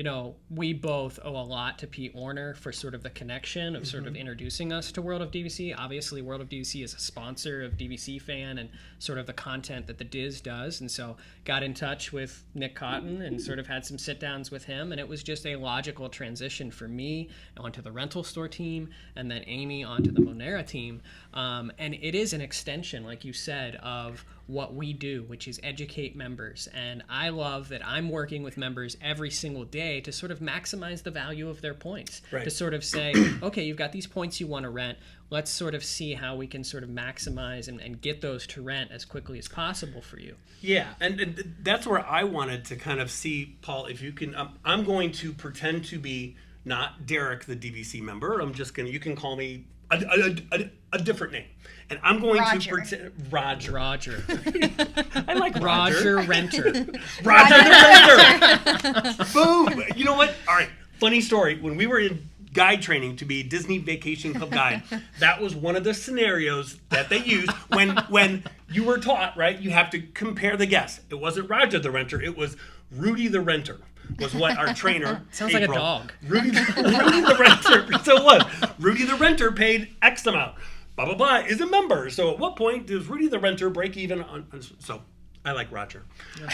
Speaker 1: we both owe a lot to Pete Warner for sort of the connection of sort of introducing us to World of DVC. Obviously, World of DVC is a sponsor of DVC Fan and sort of the content that the Diz does. And so got in touch with Nick Cotton and sort of had some sit downs with him. And it was just a logical transition for me onto the rental store team and then Amy onto the Monera team. And it is an extension, like you said, of what we do, which is educate members. And I love that I'm working with members every single day to sort of maximize the value of their points.
Speaker 2: Right.
Speaker 1: To sort of say, okay, you've got these points you want to rent. Let's sort of see how we can sort of maximize and get those to rent as quickly as possible for you.
Speaker 2: Yeah, and that's where I wanted to kind of see, Paul, if you can, I'm going to pretend to be not Derek, the DVC member. You can call me a different name. And I'm going to
Speaker 3: Roger.
Speaker 2: pretend, Roger.
Speaker 1: Roger.
Speaker 2: I like Roger.
Speaker 1: Roger Renter.
Speaker 2: Roger the Renter. Boom. You know what? All right. Funny story. When we were in guide training to be Disney Vacation Club guide, that was one of the scenarios that they used when you were taught, right? You have to compare the guests. It wasn't Roger the Renter. It was Rudy the Renter. Was what our trainer
Speaker 1: Sounds like a
Speaker 2: April,
Speaker 1: dog.
Speaker 2: Rudy the Renter. So it was. Rudy the Renter paid X amount. Blah, blah, blah, is a member. So at what point does Rudy the Renter break even on so I like Roger.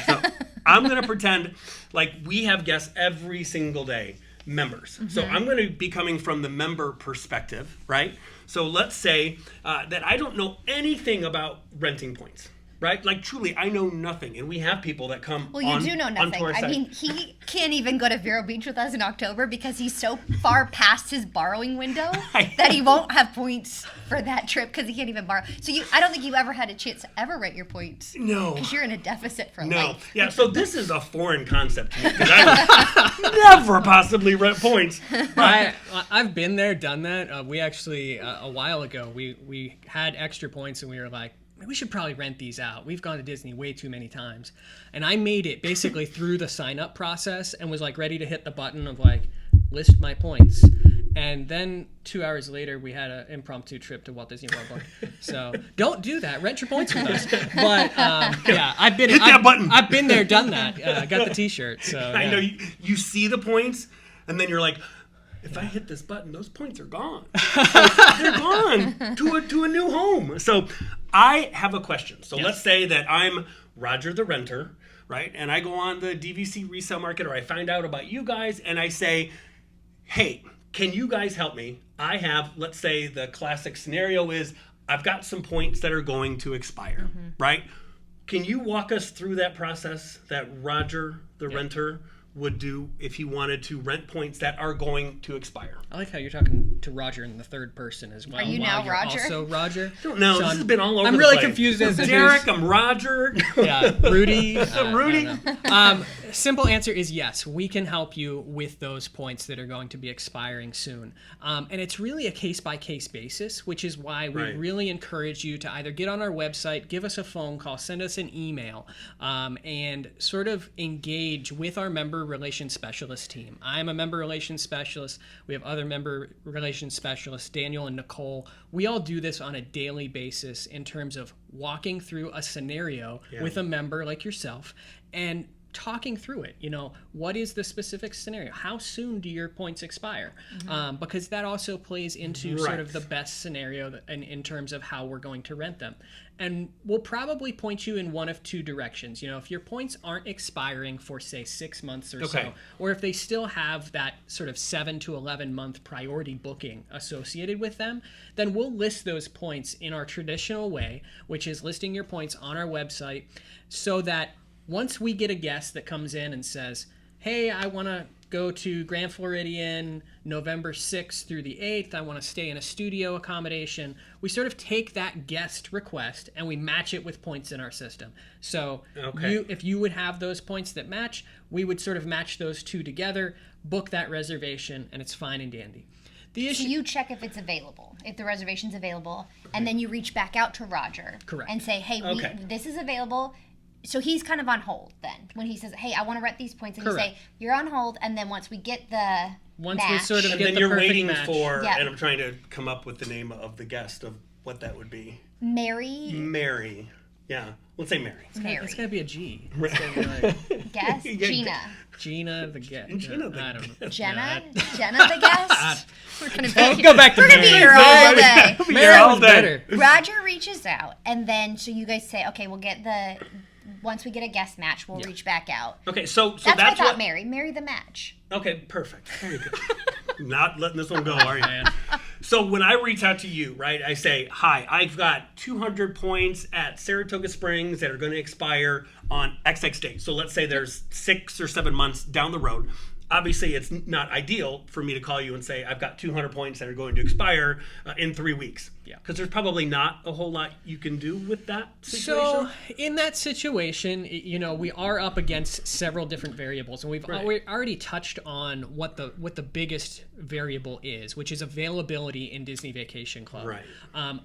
Speaker 2: So I'm going to pretend like we have guests every single day, members. So I'm going to be coming from the member perspective, right? So let's say that I don't know anything about renting points. Right? Like, truly, I know nothing. And we have people that come
Speaker 3: Well, you do know nothing. I mean, he can't even go to Vero Beach with us in October because he's so far past his borrowing window that he won't have points for that trip because he can't even borrow. So I don't think you ever had a chance to ever rent your points.
Speaker 2: No.
Speaker 3: Because you're in a deficit for
Speaker 2: No.
Speaker 3: life.
Speaker 2: Yeah, so this is a foreign concept to me because I would never possibly rent points.
Speaker 1: I've been there, done that. We actually, a while ago, we had extra points and we were like, we should probably rent these out. We've gone to Disney way too many times. And I made it basically through the sign up process and was like ready to hit the button of like, list my points. And then 2 hours later, we had an impromptu trip to Walt Disney World. So don't do that. Rent your points with us. But yeah, I've been
Speaker 2: Hit that button.
Speaker 1: I've been there, done that. Got the T-shirt. So
Speaker 2: I
Speaker 1: yeah.
Speaker 2: know you see the points, and then you're like, if I hit this button, those points are gone. They're gone to a new home. So I have a question. So let's say that I'm Roger the renter, right? And I go on the DVC resale market, or I find out about you guys, and I say, hey, can you guys help me? I have, let's say the classic scenario is I've got some points that are going to expire, right? Can you walk us through that process that Roger the renter would do if he wanted to rent points that are going to expire?
Speaker 1: I like how you're talking to Roger in the third person as well.
Speaker 3: Are you
Speaker 1: while
Speaker 3: now
Speaker 1: you're
Speaker 3: Roger?
Speaker 1: Also Roger.
Speaker 2: I don't know.
Speaker 1: So
Speaker 2: This
Speaker 1: I'm-
Speaker 2: has been all over
Speaker 1: I'm
Speaker 2: the
Speaker 1: really
Speaker 2: place.
Speaker 1: confused as
Speaker 2: I'm
Speaker 1: to
Speaker 2: Derek,
Speaker 1: who's-
Speaker 2: I'm Roger.
Speaker 1: Yeah, Rudy.
Speaker 2: Rudy?
Speaker 1: I don't know. Simple answer is yes. We can help you with those points that are going to be expiring soon. And it's really a case-by-case basis, which is why we
Speaker 2: Right.
Speaker 1: really encourage you to either get on our website, give us a phone call, send us an email, and sort of engage with our member relations specialist team. I'm a member relations specialist. We have other member relations specialists, Daniel and Nicole. We all do this on a daily basis in terms of walking through a scenario with a member like yourself and talking through it. You know, what is the specific scenario? How soon do your points expire? Because that also plays into sort of the best scenario in terms of how we're going to rent them. And we'll probably point you in one of two directions. You know, if your points aren't expiring for, say, 6 months or so, or if they still have that sort of 7 to 11 month priority booking associated with them, then we'll list those points in our traditional way, which is listing your points on our website, so that once we get a guest that comes in and says, hey, I want to go to Grand Floridian November 6th through the 8th, I want to stay in a studio accommodation, we sort of take that guest request and we match it with points in our system. So if you would have those points that match, we would sort of match those two together, book that reservation, and it's fine and dandy. The issue,
Speaker 3: So you check if it's available, if the reservation's available, and then you reach back out to Roger and say, hey, this is available. So he's kind of on hold then when he says, hey, I want to rent these points. And you say, you're on hold. And then once we get the match,
Speaker 1: sort of
Speaker 2: And
Speaker 1: get
Speaker 2: then
Speaker 1: the
Speaker 2: you're
Speaker 1: perfect
Speaker 2: waiting
Speaker 1: match.
Speaker 2: for,
Speaker 3: Yeah.
Speaker 2: and I'm trying to come up with the name of the guest of what that would be. Mary. Yeah, let's say Mary.
Speaker 1: It's got to be a G.
Speaker 3: Guess? Gina.
Speaker 1: Gina the guest.
Speaker 2: Gina the
Speaker 1: I don't know.
Speaker 3: Jenna? Jenna the guest? We're going to be,
Speaker 1: Go back to
Speaker 3: we're gonna be
Speaker 1: Mary.
Speaker 3: here all day.
Speaker 2: You're all
Speaker 1: was
Speaker 2: day.
Speaker 1: better.
Speaker 3: Roger reaches out, and then so you guys say, okay, we'll get once we get a guest match, we'll reach back out.
Speaker 2: Okay, so
Speaker 3: That's what I
Speaker 2: that's
Speaker 3: thought,
Speaker 2: what.
Speaker 3: Marry the match.
Speaker 2: Okay, perfect. Very good. Not letting this one go, are you, man? So when I reach out to you, right, I say, hi, I've got 200 points at Saratoga Springs that are going to expire on XX date. So let's say there's 6 or 7 months down the road. Obviously, it's not ideal for me to call you and say, I've got 200 points that are going to expire in 3 weeks.
Speaker 1: Yeah.
Speaker 2: Because there's probably not a whole lot you can do with that situation.
Speaker 1: So in that situation, you know, we are up against several different variables, and we've already touched on what the biggest variable is, which is availability in Disney Vacation Club.
Speaker 2: Right.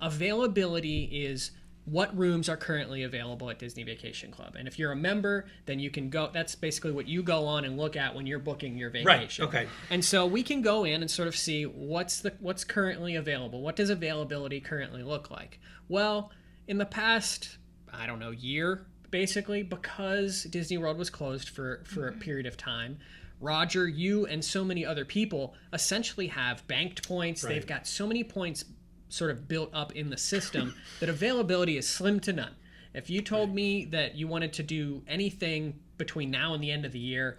Speaker 1: Availability is what rooms are currently available at Disney Vacation Club. And if you're a member, then you can go, that's basically what you go on and look at when you're booking your vacation.
Speaker 2: Right, okay.
Speaker 1: And so we can go in and sort of see what's currently available. What does availability currently look like? Well, in the past, I don't know, year, basically, because Disney World was closed for a period of time, Roger, you, and so many other people essentially have banked points.
Speaker 2: Right.
Speaker 1: They've got so many points sort of built up in the system that availability is slim to none. If you told me that you wanted to do anything between now and the end of the year,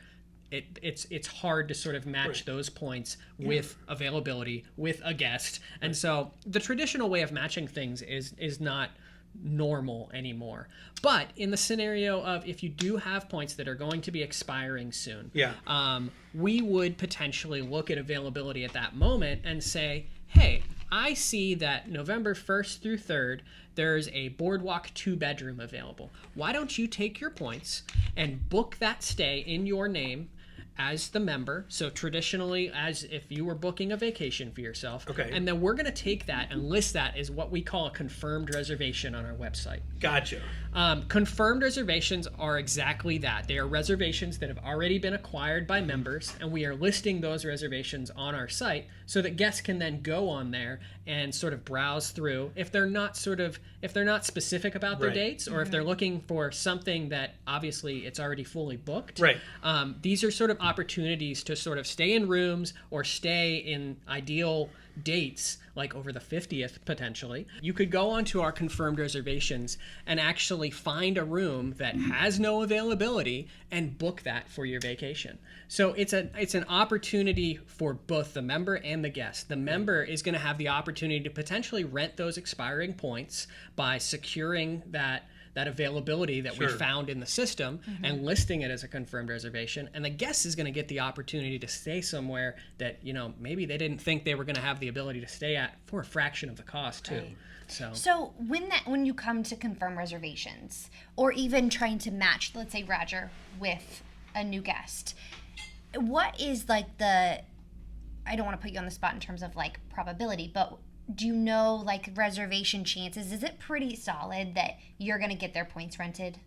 Speaker 1: it's hard to sort of match those points with availability, with a guest. And so the traditional way of matching things is not normal anymore. But in the scenario of if you do have points that are going to be expiring soon, we would potentially look at availability at that moment and say, hey, I see that November 1st through 3rd, there's a Boardwalk 2-bedroom available. Why don't you take your points and book that stay in your name as the member, so traditionally as if you were booking a vacation for yourself.
Speaker 2: Okay.
Speaker 1: And then we're going to take that and list that as what we call a confirmed reservation on our website.
Speaker 2: Gotcha.
Speaker 1: Confirmed reservations are exactly that. They are reservations that have already been acquired by members, and we are listing those reservations on our site so that guests can then go on there and sort of browse through. If they're not specific about their dates, or if they're looking for something that obviously it's already fully booked, these are sort of opportunities to sort of stay in rooms or stay in ideal dates, like over the 50th potentially. You could go onto our confirmed reservations and actually find a room that has no availability and book that for your vacation. So it's an opportunity for both the member and the guest. The member is going to have the opportunity to potentially rent those expiring points by securing that availability that we found in the system and listing it as a confirmed reservation. And the guest is going to get the opportunity to stay somewhere that, maybe they didn't think they were going to have the ability to stay at for a fraction of the cost too.
Speaker 3: So when you come to confirm reservations, or even trying to match, let's say Roger with a new guest, what is like I don't want to put you on the spot in terms of like probability, but do you know like reservation chances? Is it pretty solid that you're going to get their points rented?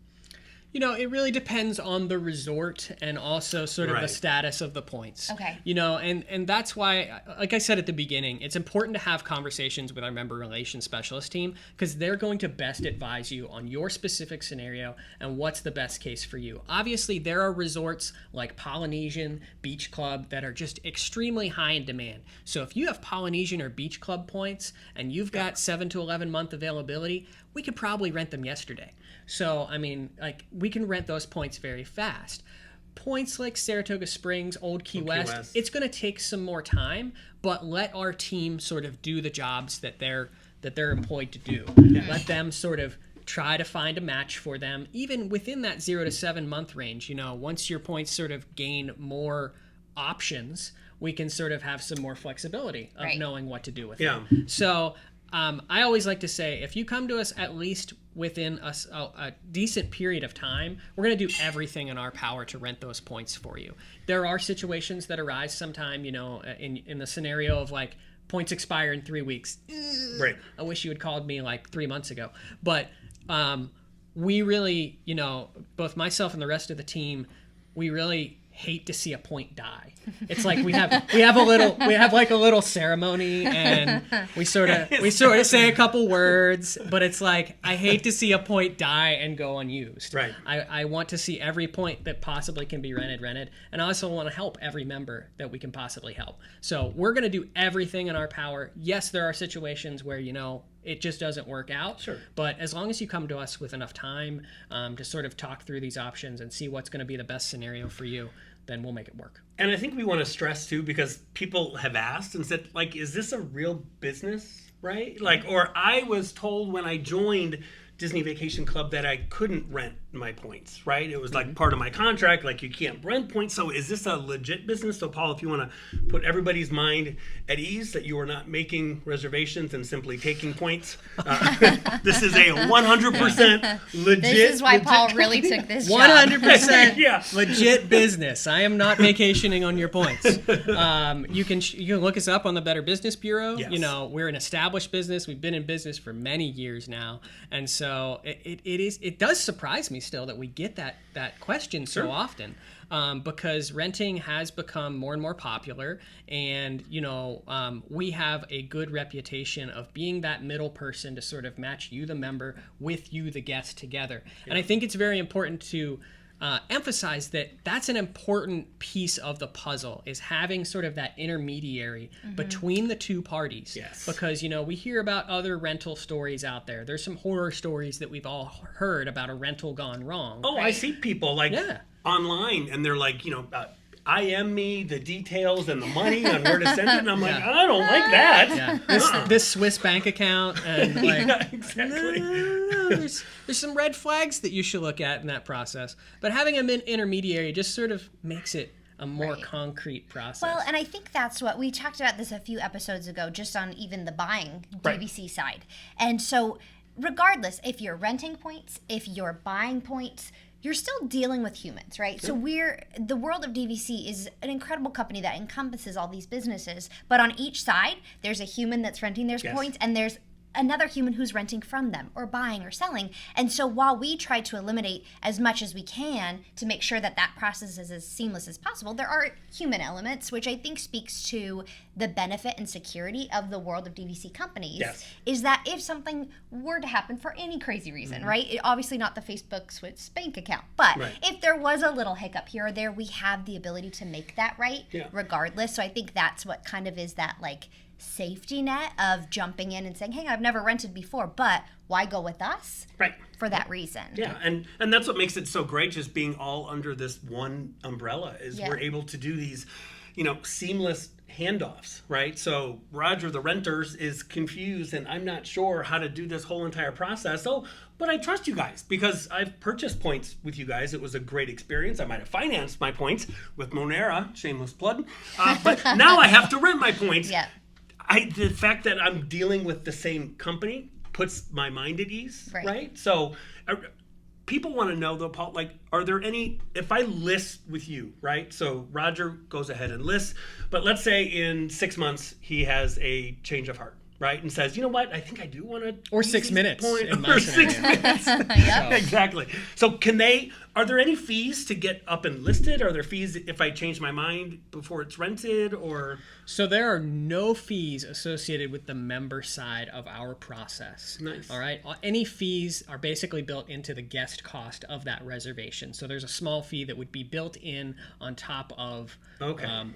Speaker 1: It really depends on the resort and also sort of the status of the points.
Speaker 3: Okay.
Speaker 1: And that's why, like I said at the beginning, it's important to have conversations with our member relations specialist team, because they're going to best advise you on your specific scenario and what's the best case for you. Obviously, there are resorts like Polynesian Beach Club that are just extremely high in demand. So if you have Polynesian or Beach Club points and you've got 7 to 11 month availability, we could probably rent them yesterday. So, we can rent those points very fast. Points like Saratoga Springs, Old Key West, it's going to take some more time, but let our team sort of do the jobs that they're employed to do. Let them sort of try to find a match for them, even within that 0 to 7 month range. Once your points sort of gain more options, we can sort of have some more flexibility of knowing what to do with them. So I always like to say, if you come to us at least within a decent period of time, we're going to do everything in our power to rent those points for you. There are situations that arise sometime, in the scenario of like points expire in 3 weeks.
Speaker 2: Right.
Speaker 1: I wish you had called me like 3 months ago. But we really, both myself and the rest of the team, we really hate to see a point die. It's like we have like a little ceremony, and we sort of say a couple words, but it's like, I hate to see a point die and go unused.
Speaker 2: Right.
Speaker 1: I want to see every point that possibly can be rented, and I also want to help every member that we can possibly help. So we're going to do everything in our power. Yes, there are situations where it just doesn't work out.
Speaker 2: Sure.
Speaker 1: But as long as you come to us with enough time to sort of talk through these options and see what's going to be the best scenario for you, then we'll make it work.
Speaker 2: And I think we want to stress too, because people have asked and said, like, is this a real business, right? Like, or I was told when I joined Disney Vacation Club that I couldn't rent my points, right? It was like part of my contract, like you can't rent points. So is this a legit business? So Paul, if you want to put everybody's mind at ease that you are not making reservations and simply taking points, this is a 100% legit.
Speaker 3: This is why Paul really took this job.
Speaker 1: 100% legit business. I am not vacationing on your points. You can look us up on the Better Business Bureau.
Speaker 2: Yes.
Speaker 1: We're an established business. We've been in business for many years now, and so it does surprise me still that we get that question so often, because renting has become more and more popular, and we have a good reputation of being that middle person to sort of match you, the member, with you, the guest, together. And I think it's very important to emphasize that that's an important piece of the puzzle, is having sort of that intermediary between the two parties.
Speaker 2: Yes.
Speaker 1: Because, we hear about other rental stories out there. There's some horror stories that we've all heard about a rental gone wrong.
Speaker 2: Oh, I see people online, and they're like, IM me the details and the money on where to send it, and I'm like, I don't like that.
Speaker 1: Yeah. This Swiss bank account, and like,
Speaker 2: Yeah, exactly.
Speaker 1: no, there's some red flags that you should look at in that process. But having an intermediary just sort of makes it a more concrete process.
Speaker 3: Well, and I think that's what we talked about this a few episodes ago, just on even the buying DVC side. And so, regardless, if you're renting points, if you're buying points, you're still dealing with humans, right? So the world of DVC is an incredible company that encompasses all these businesses, but on each side, there's a human that's renting their points, and there's another human who's renting from them or buying or selling. And so while we try to eliminate as much as we can to make sure that that process is as seamless as possible, there are human elements, which I think speaks to the benefit and security of the world of DVC companies. Is that if something were to happen for any crazy reason, right? Obviously not the Facebook Swiss bank account, but if there was a little hiccup here or there, we have the ability to make that right regardless. So I think that's what kind of is that like safety net of jumping in and saying, hey, I've never rented before, but why go with us?
Speaker 2: Right.
Speaker 3: For that reason.
Speaker 2: Yeah, and that's what makes it so great, just being all under this one umbrella, is we're able to do these, seamless handoffs, right? So Roger, the renters, is confused, and I'm not sure how to do this whole entire process. So, but I trust you guys because I've purchased points with you guys. It was a great experience. I might have financed my points with Monera, shameless plug, but now I have to rent my points. The fact that I'm dealing with the same company puts my mind at ease, right? So people want to know, though, Paul, like, are there any, if I list with you, right? So Roger goes ahead and lists, but let's say in 6 months he has a change of heart, right? And says, you know what, I think I do want to.
Speaker 1: Or 6 minutes. In my
Speaker 2: or 6 minutes. Exactly. So are there any fees to get up and listed? Are there fees if I change my mind before it's rented, or?
Speaker 1: So there are no fees associated with the member side of our process.
Speaker 2: Nice.
Speaker 1: All right. Any fees are basically built into the guest cost of that reservation. So there's a small fee that would be built in on top of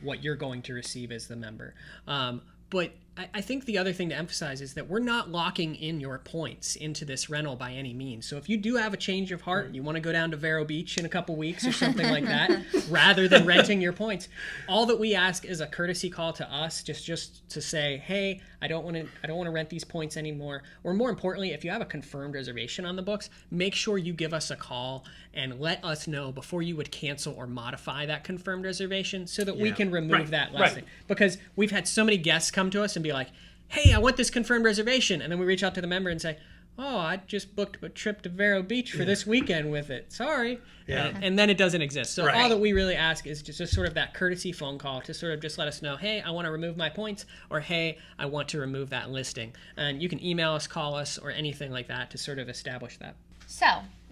Speaker 1: what you're going to receive as the member. But I think the other thing to emphasize is that we're not locking in your points into this rental by any means. So if you do have a change of heart, you want to go down to Vero Beach in a couple weeks or something like that, rather than renting your points, all that we ask is a courtesy call to us, just to say, hey, I don't want to rent these points anymore. Or more importantly, if you have a confirmed reservation on the books, make sure you give us a call and let us know before you would cancel or modify that confirmed reservation so that we can remove that listing. Because we've had so many guests come to us and be like, hey, I want this confirmed reservation. And then we reach out to the member and say, oh, I just booked a trip to Vero Beach for this weekend with it. Sorry. And then it doesn't exist. So all that we really ask is just sort of that courtesy phone call to sort of just let us know, hey, I want to remove my points, or hey, I want to remove that listing. And you can email us, call us, or anything like that to sort of establish that.
Speaker 3: So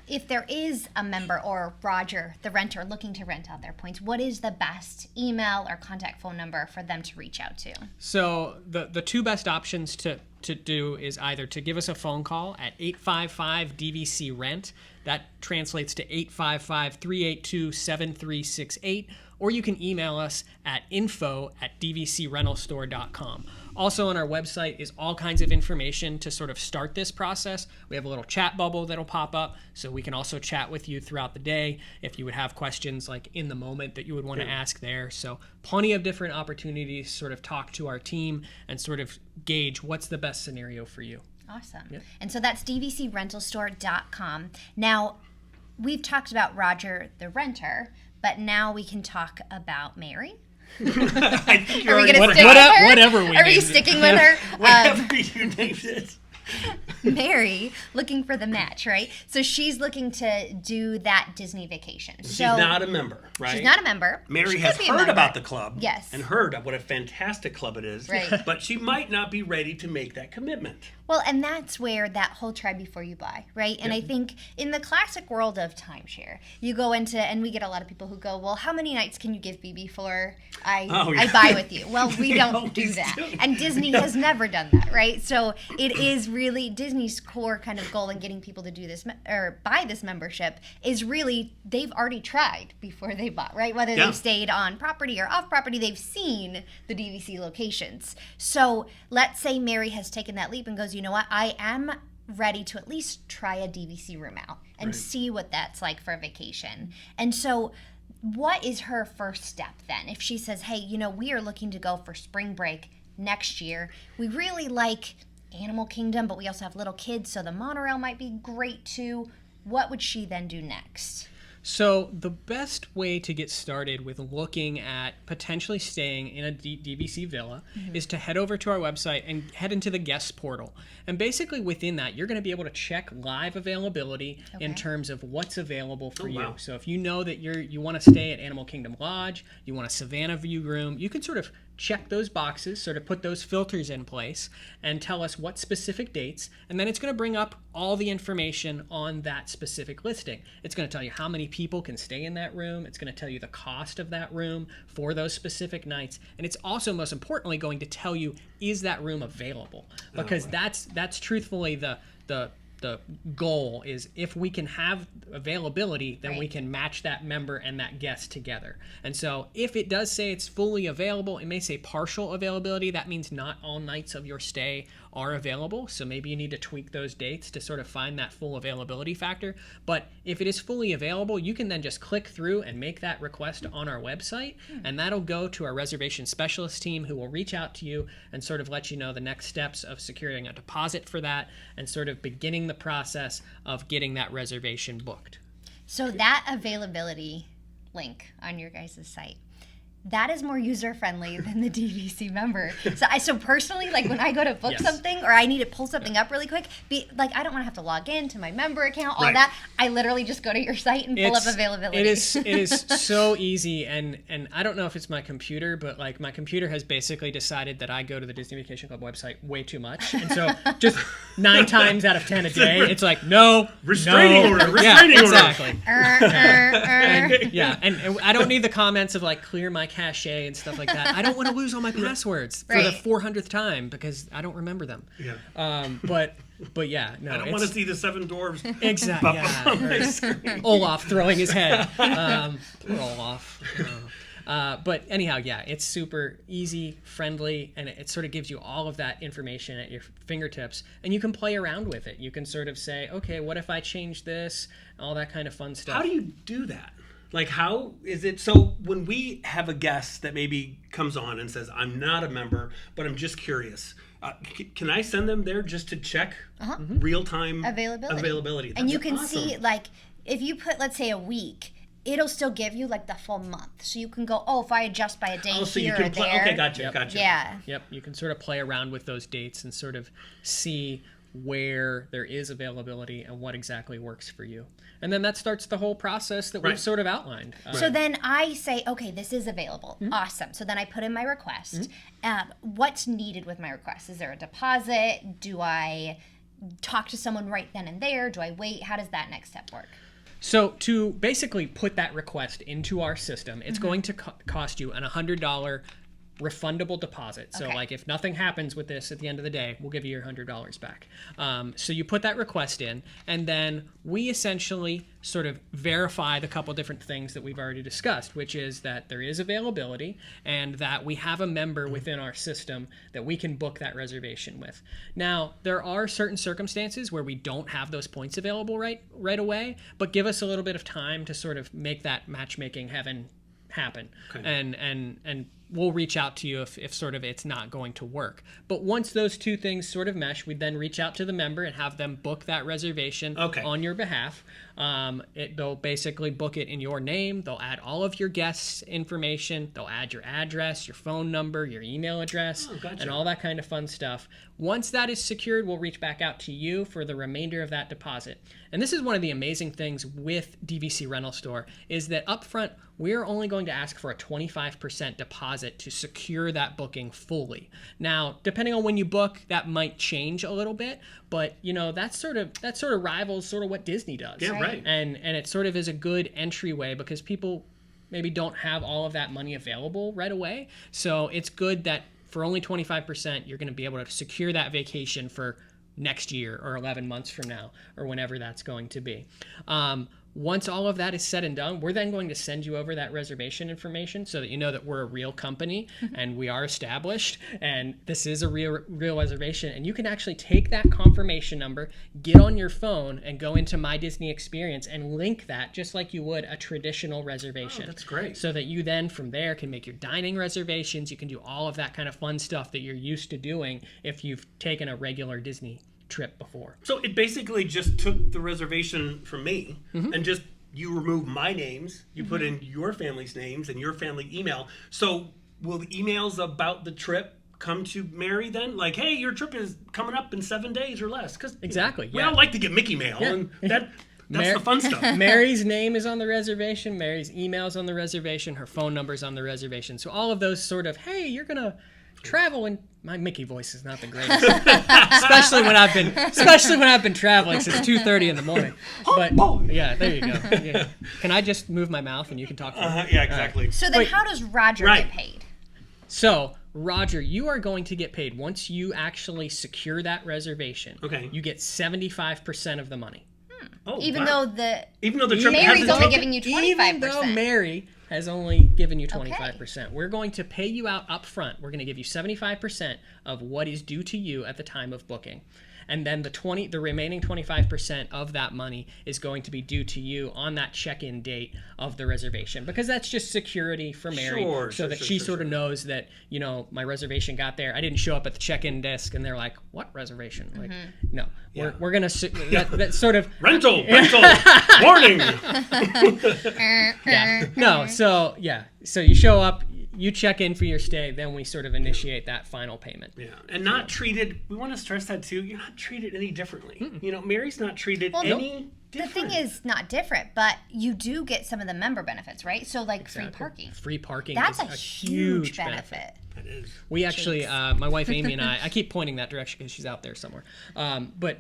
Speaker 3: if there is a member or Roger, the renter, looking to rent out their points, what is the best email or contact phone number for them to reach out to?
Speaker 1: So the two best options to do is either to give us a phone call at 855-DVC-RENT. That translates to 855-382-7368. Or you can email us at info@dvcrentalstore.com. Also on our website is all kinds of information to sort of start this process. We have a little chat bubble that'll pop up, so we can also chat with you throughout the day if you would have questions like in the moment that you would want to ask there. So plenty of different opportunities to sort of talk to our team and sort of gauge what's the best scenario for you.
Speaker 3: Awesome. Yep. And so that's dvcrentalstore.com. Now, we've talked about Roger, the renter, but now we can talk about Mary.
Speaker 2: I think
Speaker 3: Are we going to stick with her?
Speaker 1: Whatever we
Speaker 3: Are we sticking with her?
Speaker 2: Whatever you named it.
Speaker 3: Mary, looking for the match, right? So she's looking to do that Disney vacation.
Speaker 2: She's not a member, right?
Speaker 3: She's not a member.
Speaker 2: Mary has heard about the club.
Speaker 3: Yes.
Speaker 2: And heard of what a fantastic club it is.
Speaker 3: Right.
Speaker 2: But she might not be ready to make that commitment.
Speaker 3: Well, and that's where that whole try before you buy, right? And I think in the classic world of timeshare, you go into, and we get a lot of people who go, well, how many nights can you give me before I buy with you? Well, we don't do that. And Disney has never done that, right? So it is really Disney's core kind of goal in getting people to do this or buy this membership is really they've already tried before they bought, right? Whether they've stayed on property or off property, they've seen the DVC locations. So let's say Mary has taken that leap and goes, you know what, I am ready to at least try a DVC room out and see what that's like for a vacation. And so what is her first step then? If she says, hey, you know, we are looking to go for spring break next year. We really like Animal Kingdom, but we also have little kids, so the monorail might be great too. What would she then do next?
Speaker 1: So the best way to get started with looking at potentially staying in a DVC villa is to head over to our website and head into the guest portal. And basically within that, you're going to be able to check live availability in terms of what's available for you.
Speaker 2: Wow.
Speaker 1: So if you know that you want to stay at Animal Kingdom Lodge, you want a Savannah View room, you can sort of check those boxes, sort of put those filters in place and tell us what specific dates, and then it's going to bring up all the information on that specific listing. It's going to tell you how many people can stay in that room. It's going to tell you the cost of that room for those specific nights, and it's also most importantly going to tell you, is that room available? Because that's truthfully the goal is if we can have availability, then we can match that member and that guest together. And so if it does say it's fully available, it may say partial availability. That means not all nights of your stay are available. So maybe you need to tweak those dates to sort of find that full availability factor. But if it is fully available, you can then just click through and make that request on our website, and that'll go to our reservation specialist team who will reach out to you and sort of let you know the next steps of securing a deposit for that and sort of beginning the process of getting that reservation booked.
Speaker 3: So that availability link on your guys' site, that is more user-friendly than the DVC member. So personally, like when I go to book something or I need to pull something up really quick, I don't want to have to log in to my member account, all that. I literally just go to your site and pull up availability.
Speaker 1: It is so easy, and I don't know if it's my computer, but like my computer has basically decided that I go to the Disney Vacation Club website way too much, and so just 9 times out of 10 a day, it's like restraining order. Exactly. And I don't need the comments of like clear my cache and stuff like that. I don't want to lose all my passwords for the 400th time because I don't remember them. But yeah, no.
Speaker 2: I don't want to see the 7 dwarves.
Speaker 1: Exactly. Yeah. Olaf throwing his head. Poor Olaf. But anyhow, it's super easy, friendly, and it sort of gives you all of that information at your fingertips, and you can play around with it. You can sort of say, okay, what if I change this? All that kind of fun stuff.
Speaker 2: How do you do that? Like, how is it? So when we have a guest that maybe comes on and says, I'm not a member, but I'm just curious, can I send them there just to check real-time availability?
Speaker 3: And you can see, like, if you put, let's say, a week, it'll still give you, like, the full month. So you can go, if I adjust by a day here or there.
Speaker 2: Okay, gotcha.
Speaker 3: Yeah.
Speaker 1: Yep, you can sort of play around with those dates and sort of see where there is availability and what exactly works for you. And then that starts the whole process that we've sort of outlined.
Speaker 3: So then I say, okay, this is available. Awesome. So then I put in my request. What's needed with my request? Is there a deposit? Do I talk to someone right then and there? Do I wait? How does that next step work?
Speaker 1: So to basically put that request into our system, it's going to cost you an $100 refundable deposit. So like if nothing happens with this at the end of the day, we'll give you your $100 back. So you put that request in, and then we essentially sort of verify the couple different things that we've already discussed, which is that there is availability and that we have a member within our system that we can book that reservation with. Now, there are certain circumstances where we don't have those points available right away, but give us a little bit of time to sort of make that matchmaking heaven happen. And we'll reach out to you if sort of it's not going to work. But once those two things sort of mesh, we then reach out to the member and have them book that reservation on your behalf. They'll basically book it in your name. They'll add all of your guests' information. They'll add your address, your phone number, your email address, and all that kind of fun stuff. Once that is secured, we'll reach back out to you for the remainder of that deposit. And this is one of the amazing things with DVC Rental Store is that up front, we're only going to ask for a 25% deposit deposit to secure that booking fully. Now, depending on when you book, that might change a little bit, but that sort of rivals sort of what Disney does.
Speaker 2: Yeah, right.
Speaker 1: And it sort of is a good entryway because people maybe don't have all of that money available right away. So it's good that for only 25%, you're going to be able to secure that vacation for next year or 11 months from now or whenever that's going to be. Once all of that is said and done, we're then going to send you over that reservation information so that you know that we're a real company and we are established and this is a real reservation. And you can actually take that confirmation number, get on your phone and go into My Disney Experience and link that just like you would a traditional reservation.
Speaker 2: Oh, that's great.
Speaker 1: So that you then from there can make your dining reservations. You can do all of that kind of fun stuff that you're used to doing if you've taken a regular Disney trip before.
Speaker 2: So it basically just took the reservation from me and just you remove my names, you put in your family's names and your family email. So will the emails about the trip come to Mary then? Like, hey, your trip is coming up in 7 days or less. Because
Speaker 1: Exactly.
Speaker 2: we all like to get Mickey mail, and that's the fun stuff.
Speaker 1: Mary's name is on the reservation. Mary's email's on the reservation. Her phone number's on the reservation. So all of those sort of, hey, you're gonna travel, and my Mickey voice is not the greatest, especially when I've been traveling since 2:30 in the morning. But yeah, there you go. Yeah. Can I just move my mouth and you can talk?
Speaker 2: Yeah, exactly.
Speaker 3: So then how does Roger
Speaker 2: Right.
Speaker 3: get paid?
Speaker 1: So, Roger, you are going to get paid once you actually secure that reservation.
Speaker 2: Okay.
Speaker 1: You get 75% of the money.
Speaker 2: Oh,
Speaker 3: Even
Speaker 2: wow.
Speaker 3: though the
Speaker 2: even though the trip
Speaker 3: Mary's
Speaker 2: hasn't
Speaker 3: only
Speaker 2: taken-
Speaker 3: giving you
Speaker 1: Even though
Speaker 3: 25%.
Speaker 1: Mary has only given you 25%. We're going to pay you out up front. We're going to give you 75% of what is due to you at the time of booking. And then the remaining 25% of that money is going to be due to you on that check-in date of the reservation, because that's just security for Mary, so that she sort of knows that, my reservation got there. I didn't show up at the check-in desk and they're like, what reservation? Like, no, we're going to, that sort of
Speaker 2: rental, warning.
Speaker 1: No, so you show up, you check in for your stay, then we sort of initiate that final payment.
Speaker 2: Yeah, and not treated. We want to stress that too. You're not treated any differently. Mary's not treated any
Speaker 3: the
Speaker 2: different.
Speaker 3: thing is not different, but you do get some of the member benefits, right? So like free parking.
Speaker 1: Free parking
Speaker 3: That's
Speaker 1: is
Speaker 3: a huge benefit.
Speaker 2: That is.
Speaker 1: We actually, my wife Amy and I keep pointing that direction because she's out there somewhere. But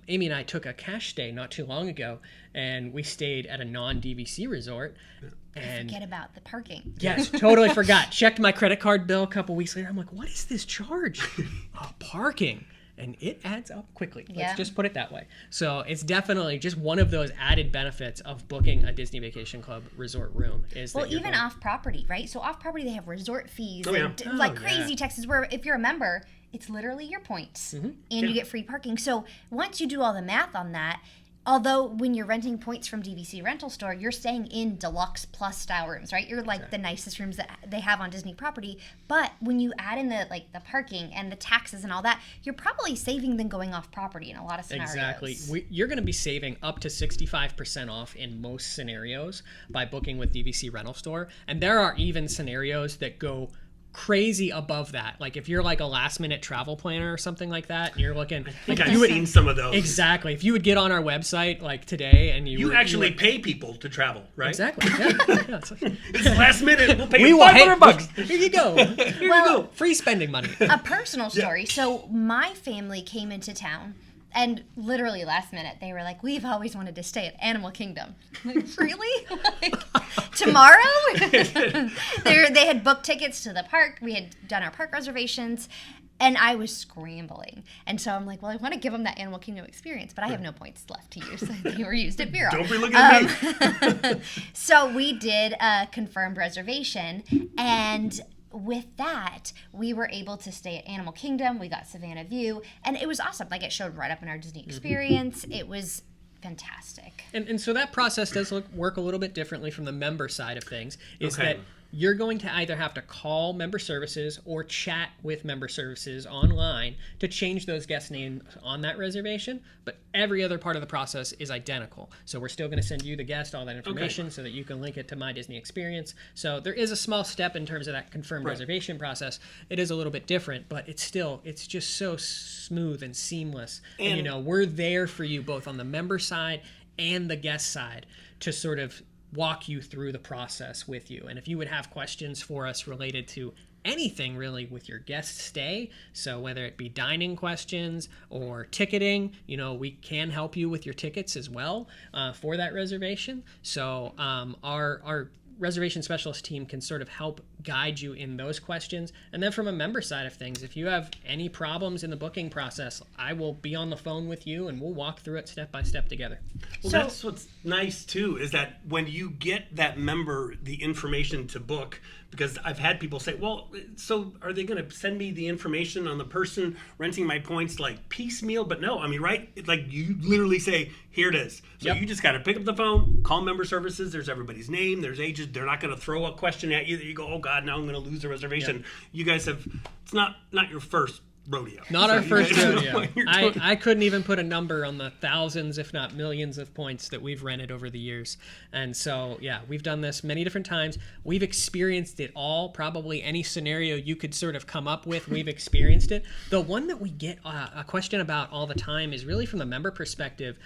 Speaker 1: Amy and I took a cash stay not too long ago, and we stayed at a non-DVC resort. And
Speaker 3: Forget about the parking.
Speaker 1: yes, totally forgot. Checked my credit card bill a couple weeks later. I'm like, what is this charge? Parking. And it adds up quickly.
Speaker 3: Yeah.
Speaker 1: Let's just put it that way. So it's definitely just one of those added benefits of booking a Disney Vacation Club resort room.
Speaker 3: Well, even off property, right? So off property, they have resort fees
Speaker 2: Oh, yeah.
Speaker 3: and like crazy taxes. Where if you're a member, it's literally your points, and you get free parking. So once you do all the math on that, although when you're renting points from DVC Rental Store, you're staying in deluxe plus style rooms, right? You're like the nicest rooms that they have on Disney property. But when you add in the parking and the taxes and all that, you're probably saving than going off property in a lot of scenarios.
Speaker 1: Exactly. You're going to be saving up to 65% off in most scenarios by booking with DVC Rental Store. And there are even scenarios that go crazy above that. Like if you're like a last minute travel planner or something like that, and you're looking,
Speaker 2: I think I've seen some of those.
Speaker 1: Exactly. If you would get on our website like today and
Speaker 2: You actually pay people to travel, right?
Speaker 1: Exactly. Yeah. It's like,
Speaker 2: It's last minute. We'll pay
Speaker 1: we
Speaker 2: you
Speaker 1: will
Speaker 2: $500.
Speaker 1: Here you go. Here you go. Free spending money.
Speaker 3: A personal story. So my family came into town, and literally last minute they were like, "We've always wanted to stay at Animal Kingdom." I'm like, really? Like, tomorrow? They had booked tickets to the park. We had done our park reservations. And I was scrambling. And so I'm like, well, I want to give them that Animal Kingdom experience, but I have no points left to use. They were used at Bureau.
Speaker 2: Don't be looking at me.
Speaker 3: So we did a confirmed reservation, and with that, we were able to stay at Animal Kingdom. We got Savannah View, and it was awesome. Like, it showed right up in our Disney experience. It was fantastic.
Speaker 1: And so that process does work a little bit differently from the member side of things, is
Speaker 2: Okay.
Speaker 1: that you're going to either have to call member services or chat with member services online to change those guest names on that reservation, but every other part of the process is identical. So we're still going to send you the guest all that information so that you can link it to My Disney Experience. So there is a small step in terms of that confirmed reservation process. It is a little bit different, but it's just so smooth and seamless. And we're there for you both on the member side and the guest side to sort of walk you through the process with you. And if you would have questions for us related to anything really with your guest stay. So whether it be dining questions or ticketing, we can help you with your tickets as well for that reservation. So our reservation specialist team can sort of help guide you in those questions. And then from a member side of things, if you have any problems in the booking process, I will be on the phone with you and we'll walk through it step by step together.
Speaker 2: Well, that's what's nice too, is that when you get that member the information to book, because I've had people say, well, so are they going to send me the information on the person renting my points like piecemeal? But no, I mean, right? It's like you literally say, here it is. So you just got to pick up the phone, call member services. There's everybody's name. There's ages. They're not going to throw a question at you that you go, oh God, now I'm going to lose the reservation.
Speaker 1: Yep.
Speaker 2: You guys have, it's not your first rodeo.
Speaker 1: Not
Speaker 2: So
Speaker 1: our
Speaker 2: you
Speaker 1: first
Speaker 2: guys know
Speaker 1: rodeo.
Speaker 2: what you're doing.
Speaker 1: I couldn't even put a number on the thousands, if not millions of points that we've rented over the years. And so, yeah, we've done this many different times. We've experienced it all. Probably any scenario you could sort of come up with, we've experienced it. The one that we get a question about all the time is really from the member perspective,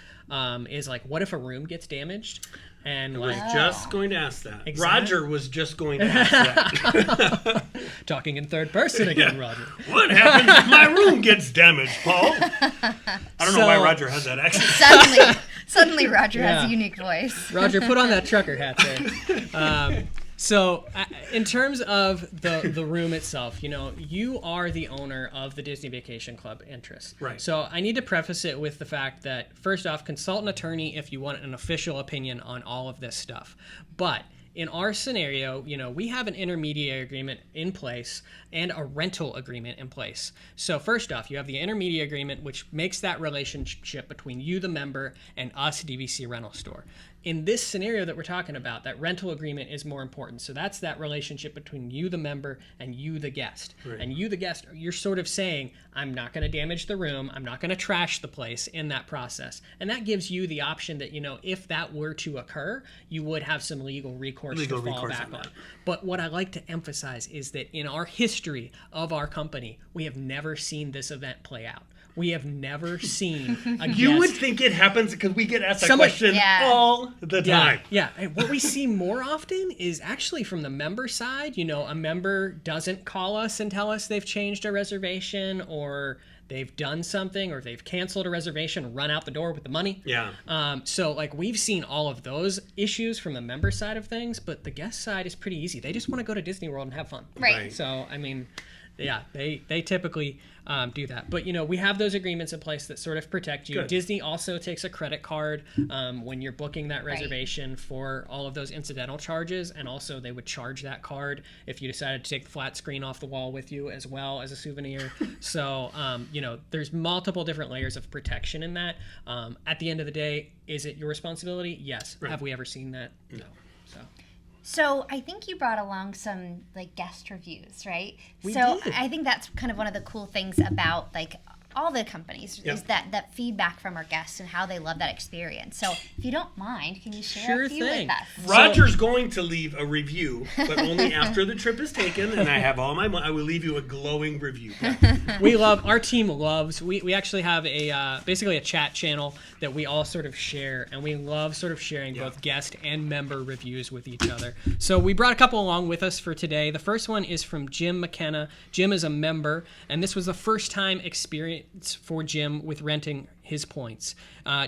Speaker 1: is like, what if a room gets damaged? And
Speaker 2: I was
Speaker 1: like,
Speaker 2: just going to ask that.
Speaker 1: Exactly.
Speaker 2: Roger was just going to ask that.
Speaker 1: talking in third person again, Roger.
Speaker 2: What happens if my room gets damaged, Paul? I don't know why Roger has that accent.
Speaker 3: Suddenly Roger has
Speaker 1: Yeah.
Speaker 3: a unique voice.
Speaker 1: Roger, put on that trucker hat there. So in terms of the room itself, you are the owner of the Disney Vacation Club interest.
Speaker 2: Right.
Speaker 1: So I need to preface it with the fact that, first off, consult an attorney if you want an official opinion on all of this stuff. But in our scenario, we have an intermediary agreement in place and a rental agreement in place. So first off, you have the intermediary agreement, which makes that relationship between you, the member, and us, DVC Rental Store. In this scenario that we're talking about, that rental agreement is more important. So that's that relationship between you, the member, and you, the guest.
Speaker 2: Right.
Speaker 1: And you, the guest, you're sort of saying, I'm not going to damage the room. I'm not going to trash the place in that process. And that gives you the option that, if that were to occur, you would have some legal recourse to fall back on. But what I like to emphasize is that in our history of our company, we have never seen this event play out. We have never seen a guest.
Speaker 2: You would think it happens because we get asked that question all the time.
Speaker 1: Yeah. And what we see more often is actually from the member side. A member doesn't call us and tell us they've changed a reservation or they've done something or they've canceled a reservation and run out the door with the money.
Speaker 2: Yeah.
Speaker 1: So we've seen all of those issues from the member side of things, but the guest side is pretty easy. They just want to go to Disney World and have fun.
Speaker 3: Right.
Speaker 1: So, I mean, yeah, they typically do that. But, we have those agreements in place that sort of protect you.
Speaker 2: Good.
Speaker 1: Disney also takes a credit card when you're booking that reservation for all of those incidental charges. And also they would charge that card if you decided to take the flat screen off the wall with you as well as a souvenir. So, there's multiple different layers of protection in that. At the end of the day, is it your responsibility? Yes.
Speaker 2: Right.
Speaker 1: Have we ever seen that? No.
Speaker 3: So I think you brought along some guest reviews, right?
Speaker 1: We
Speaker 3: did.
Speaker 1: I
Speaker 3: think that's kind of one of the cool things about all the companies is that feedback from our guests and how they love that experience. So if you don't mind, can you share a few with us?
Speaker 2: Roger's going to leave a review, but only after the trip is taken, and I have all my money. I will leave you a glowing review.
Speaker 1: Our team loves, we actually have basically a chat channel that we all sort of share, and we love sort of sharing both guest and member reviews with each other. So we brought a couple along with us for today. The first one is from Jim McKenna. Jim is a member, and this was the first time experience for Jim with renting his points.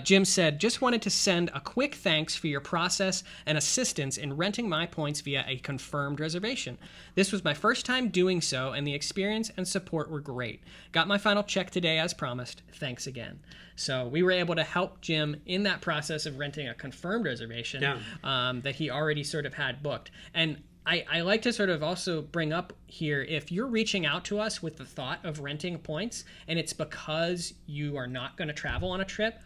Speaker 1: Jim said, just wanted to send a quick thanks for your process and assistance in renting my points via a confirmed reservation. This was my first time doing so, and the experience and support were great. Got my final check today as promised. Thanks again. So we were able to help Jim in that process of renting a confirmed reservation that he already sort of had booked. And I like to sort of also bring up here, if you're reaching out to us with the thought of renting points and it's because you are not going to travel on a trip,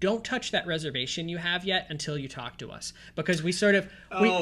Speaker 1: don't touch that reservation you have yet until you talk to us. Because we sort of,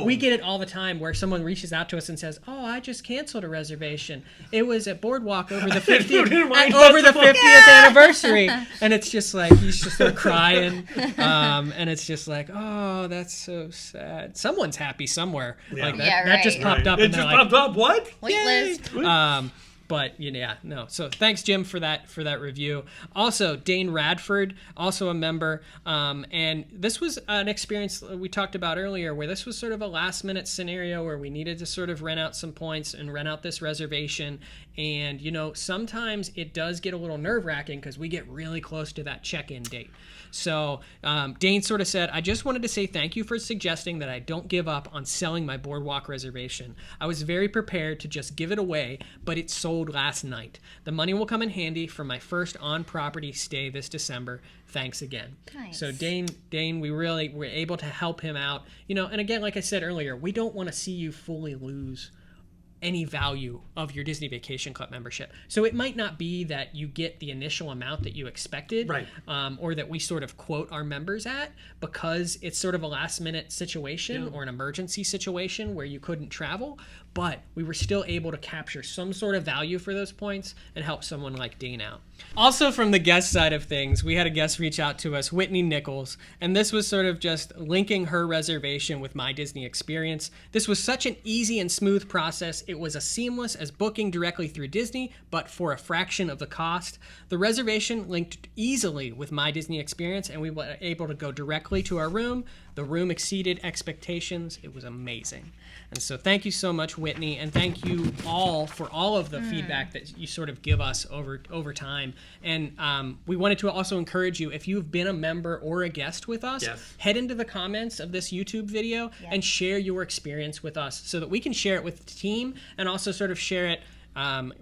Speaker 1: we get it all the time where someone reaches out to us and says, oh, I just canceled a reservation. It was at Boardwalk over the 50th anniversary. And it's just like, he's just sort of crying. And it's just like, oh, that's so sad. Someone's happy somewhere.
Speaker 2: Yeah.
Speaker 1: Like that just popped up.
Speaker 2: It
Speaker 1: And
Speaker 2: just
Speaker 1: they're like,
Speaker 2: popped up. What?
Speaker 3: Waitlist.
Speaker 1: But yeah, no. So thanks, Jim, for that review. Also, Dane Radford, also a member, and this was an experience we talked about earlier, where this was sort of a last-minute scenario where we needed to sort of rent out some points and rent out this reservation. And sometimes it does get a little nerve-wracking because we get really close to that check-in date. So Dane sort of said, I just wanted to say thank you for suggesting that I don't give up on selling my boardwalk reservation. I was very prepared to just give it away, but it sold last night. The money will come in handy for my first on-property stay this December. Thanks again.
Speaker 3: Nice.
Speaker 1: So Dane, we really were able to help him out. And again, like I said earlier, we don't want to see you fully lose any value of your Disney Vacation Club membership. So it might not be that you get the initial amount that you expected,
Speaker 2: right,
Speaker 1: or that we sort of quote our members at, because it's sort of a last minute situation or an emergency situation where you couldn't travel, but we were still able to capture some sort of value for those points and help someone like Dane out. Also, from the guest side of things, we had a guest reach out to us, Whitney Nichols, and this was sort of just linking her reservation with My Disney Experience. This was such an easy and smooth process. It was as seamless as booking directly through Disney, but for a fraction of the cost. The reservation linked easily with My Disney Experience, and we were able to go directly to our room. The room exceeded expectations. It was amazing. And so thank you so much, Whitney, and thank you all for all of the feedback that you sort of give us over time. And we wanted to also encourage you, if you've been a member or a guest with us, head into the comments of this YouTube video and share your experience with us so that we can share it with the team and also sort of share it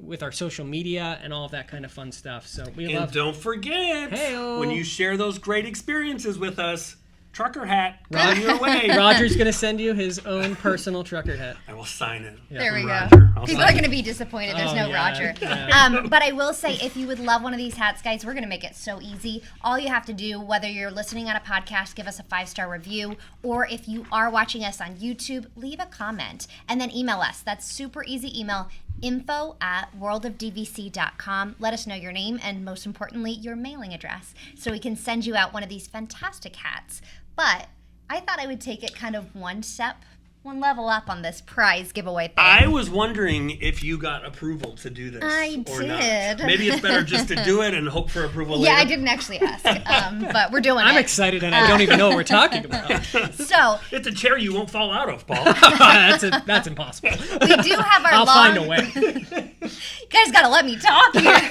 Speaker 1: with our social media and all of that kind of fun stuff. So
Speaker 2: don't forget, when you share those great experiences with us, trucker hat on your way.
Speaker 1: Roger's going to send you his own personal trucker hat.
Speaker 2: I will sign it.
Speaker 3: There we
Speaker 2: Roger.
Speaker 3: go. People are going to be disappointed there's no Roger.
Speaker 1: Yeah.
Speaker 3: But I will say, if you would love one of these hats, guys, we're going to make it so easy. All you have to do, whether you're listening on a podcast, give us a 5-star review, or if you are watching us on YouTube, leave a comment and then email us. That's super easy email, info@worldofdvc.com. Let us know your name and, most importantly, your mailing address so we can send you out one of these fantastic hats. But I thought I would take it kind of one level up on this prize giveaway thing.
Speaker 2: I was wondering if you got approval to do this or
Speaker 3: did.
Speaker 2: not. Maybe it's better just to do it and hope for approval later.
Speaker 3: Yeah, I didn't actually ask, but we're doing it.
Speaker 1: I'm excited, and I don't even know what we're talking about.
Speaker 3: So
Speaker 2: it's a chair you won't fall out of, Paul.
Speaker 1: That's impossible.
Speaker 3: We do have our
Speaker 1: I'll find a way.
Speaker 3: You guys got to let me talk here.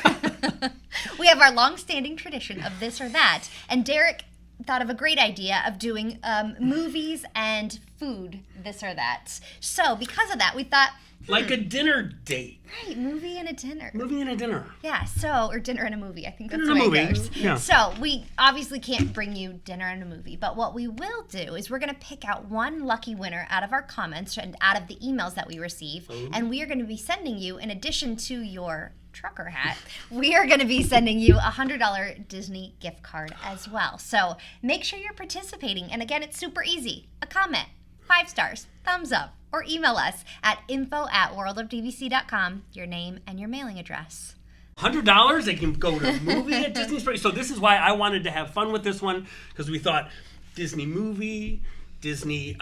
Speaker 3: We have our long-standing tradition of this or that, and Derek thought of a great idea of doing movies and food, this or that. So because of that, we thought,
Speaker 2: like a dinner date.
Speaker 3: Right, movie and a dinner.
Speaker 2: Movie and a dinner.
Speaker 3: Yeah, or dinner and a movie. I think that's
Speaker 2: Dinner
Speaker 3: the
Speaker 2: and
Speaker 3: way
Speaker 2: a
Speaker 3: it
Speaker 2: movie,
Speaker 3: goes.
Speaker 2: yeah.
Speaker 3: So we obviously can't bring you dinner and a movie, but what we will do is we're going to pick out one lucky winner out of our comments and out of the emails that we receive, and we are going to be sending you, in addition to your trucker hat, we are going to be sending you a $100 Disney gift card as well. So make sure you're participating. And again, it's super easy. A comment, 5 stars, thumbs up, or email us at info@worldofdvc.com, your name and your mailing address.
Speaker 2: $100, they can go to a movie at Disney Springs. So this is why I wanted to have fun with this one, because we thought Disney movie, Disney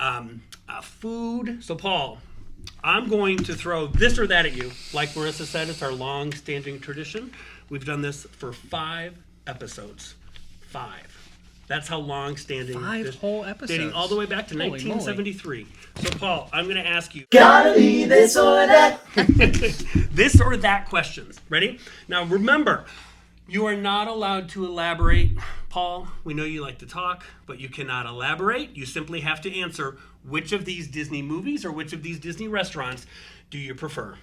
Speaker 2: food. So Paul, I'm going to throw this or that at you. Like Marissa said, it's our long-standing tradition. We've done this for 5 episodes. 5. That's how long-standing.
Speaker 1: 5 whole episodes.
Speaker 2: Dating all the way back to
Speaker 1: Holy
Speaker 2: 1973. So Paul, I'm going to ask you.
Speaker 7: Gotta be this or that.
Speaker 2: This or that questions. Ready? Now remember, you are not allowed to elaborate. Paul, we know you like to talk, but you cannot elaborate. You simply have to answer which of these Disney movies or which of these Disney restaurants do you prefer.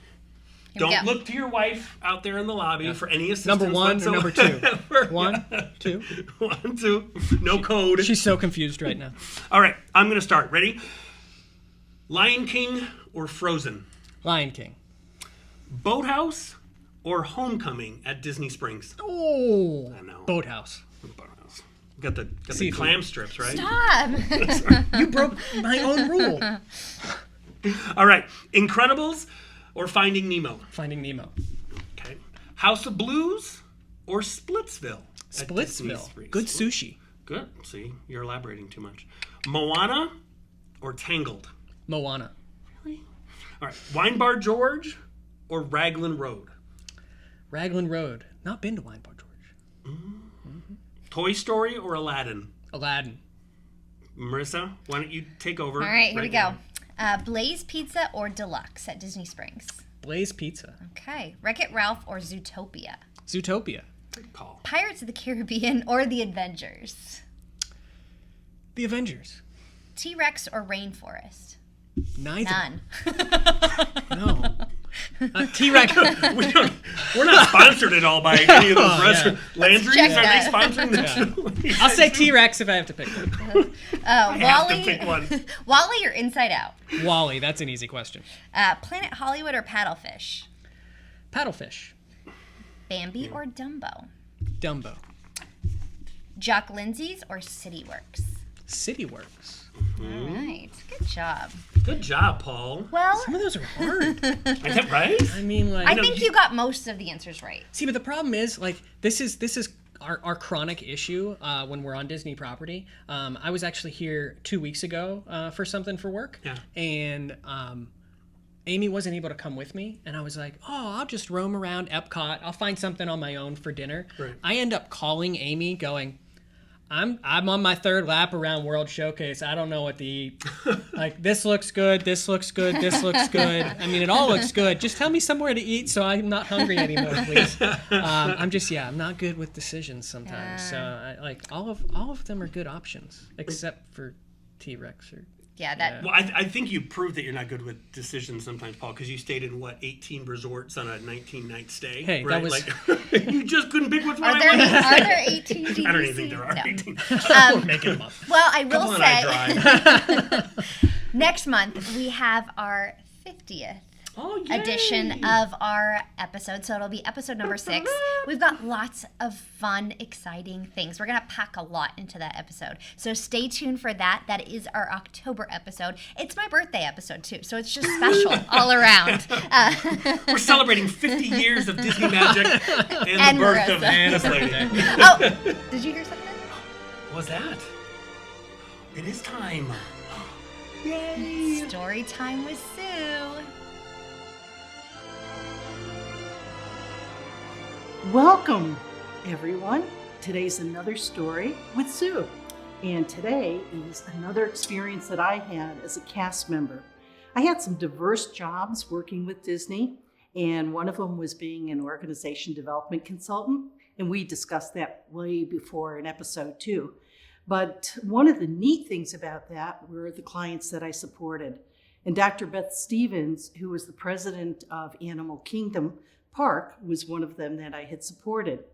Speaker 3: Here we
Speaker 2: Don't
Speaker 3: go.
Speaker 2: look to your wife out there in the lobby for any assistance.
Speaker 1: Number 1 or number 2?
Speaker 2: whatsoever.
Speaker 1: 1, 2.
Speaker 2: 1, 2. No code.
Speaker 1: She's so confused right now.
Speaker 2: All right, I'm going to start. Ready? Lion King or Frozen?
Speaker 1: Lion King.
Speaker 2: Boathouse or Homecoming at Disney Springs?
Speaker 1: Oh,
Speaker 2: I know.
Speaker 1: Boathouse.
Speaker 2: Boathouse. Got the
Speaker 1: Seafood.
Speaker 2: clam strips, right?
Speaker 3: Stop.
Speaker 1: You broke my own rule.
Speaker 2: All right. Incredibles or Finding Nemo?
Speaker 1: Finding Nemo.
Speaker 2: Okay. House of Blues or Splitsville? at Disney
Speaker 1: Splitsville.
Speaker 2: Springs?
Speaker 1: Good sushi.
Speaker 2: Good. See, you're elaborating too much. Moana or Tangled?
Speaker 1: Moana.
Speaker 2: Really? All right. Wine Bar George or Raglan Road?
Speaker 1: Raglan Road. Not been to Wine Bar George.
Speaker 2: Toy Story or Aladdin?
Speaker 1: Aladdin.
Speaker 2: Marissa, why don't you take over?
Speaker 3: All right, here we go.
Speaker 2: now.
Speaker 3: Blaze Pizza or Deluxe at Disney Springs?
Speaker 1: Blaze Pizza.
Speaker 3: Okay. Wreck-It Ralph or Zootopia?
Speaker 1: Zootopia.
Speaker 2: Good call.
Speaker 3: Pirates of the Caribbean or The Avengers?
Speaker 1: The Avengers.
Speaker 3: T-Rex or Rainforest?
Speaker 1: Neither.
Speaker 3: None.
Speaker 1: No. T-Rex.
Speaker 2: We're not sponsored at all by any of those restaurants. Landry's,
Speaker 3: check
Speaker 2: are they
Speaker 3: that.
Speaker 2: sponsoring the show?
Speaker 1: I'll say T-Rex if I have to pick one.
Speaker 2: I have to pick one.
Speaker 3: Wally or Inside Out?
Speaker 1: Wally. That's an easy question.
Speaker 3: Planet Hollywood or Paddlefish?
Speaker 1: Paddlefish.
Speaker 3: Bambi or Dumbo?
Speaker 1: Dumbo.
Speaker 3: Jock Lindsay's or CityWorks?
Speaker 1: CityWorks.
Speaker 3: All right. Good job.
Speaker 2: Good job, Paul.
Speaker 3: Well,
Speaker 1: Some of those are hard.
Speaker 2: Is that right?
Speaker 1: I mean, like.
Speaker 3: I think you got most of the answers right.
Speaker 1: See, but the problem is, like, this is our chronic issue when we're on Disney property. I was actually here 2 weeks ago for something for work.
Speaker 2: Yeah.
Speaker 1: And Amy wasn't able to come with me. And I was like, oh, I'll just roam around Epcot. I'll find something on my own for dinner.
Speaker 2: Right.
Speaker 1: I end up calling Amy going, I'm on my third lap around World Showcase. I don't know what to eat. Like, this looks good, this looks good, this looks good. I mean, it all looks good. Just tell me somewhere to eat so I'm not hungry anymore, please. I'm not good with decisions sometimes. So, all of them are good options, except for T-Rex or...
Speaker 3: Yeah,
Speaker 2: Well, I think you proved that you're not good with decisions sometimes, Paul, because you stayed in, 18 resorts on a 19-night stay?
Speaker 1: Hey,
Speaker 2: right?
Speaker 1: that was...
Speaker 2: You just couldn't pick which one
Speaker 3: Are
Speaker 2: I
Speaker 3: there
Speaker 2: wanted.
Speaker 3: 18 DVC?
Speaker 2: I don't even think there are
Speaker 3: No.
Speaker 2: 18.
Speaker 1: We're making them up.
Speaker 3: Well, I
Speaker 2: Come
Speaker 3: will
Speaker 2: on,
Speaker 3: say
Speaker 2: I drive.
Speaker 3: next month we have our 50th
Speaker 2: Oh, yay.
Speaker 3: edition of our episode. So it'll be episode number 6. We've got lots of fun, exciting things. We're going to pack a lot into that episode. So stay tuned for that. That is our October episode. It's my birthday episode, too. So it's just special all around.
Speaker 2: We're celebrating 50 years of Disney magic and the birth of
Speaker 3: Marissa.
Speaker 2: Anna's lady.
Speaker 3: Oh, did you hear something?
Speaker 2: What was that? It is time. Yay!
Speaker 3: Story time with Sue.
Speaker 8: Welcome, everyone. Today's another story with Sue. And today is another experience that I had as a cast member. I had some diverse jobs working with Disney, and one of them was being an organization development consultant. And we discussed that way before in episode 2. But one of the neat things about that were the clients that I supported. And Dr. Beth Stevens, who was the president of Animal Kingdom Park, was one of them that I had supported.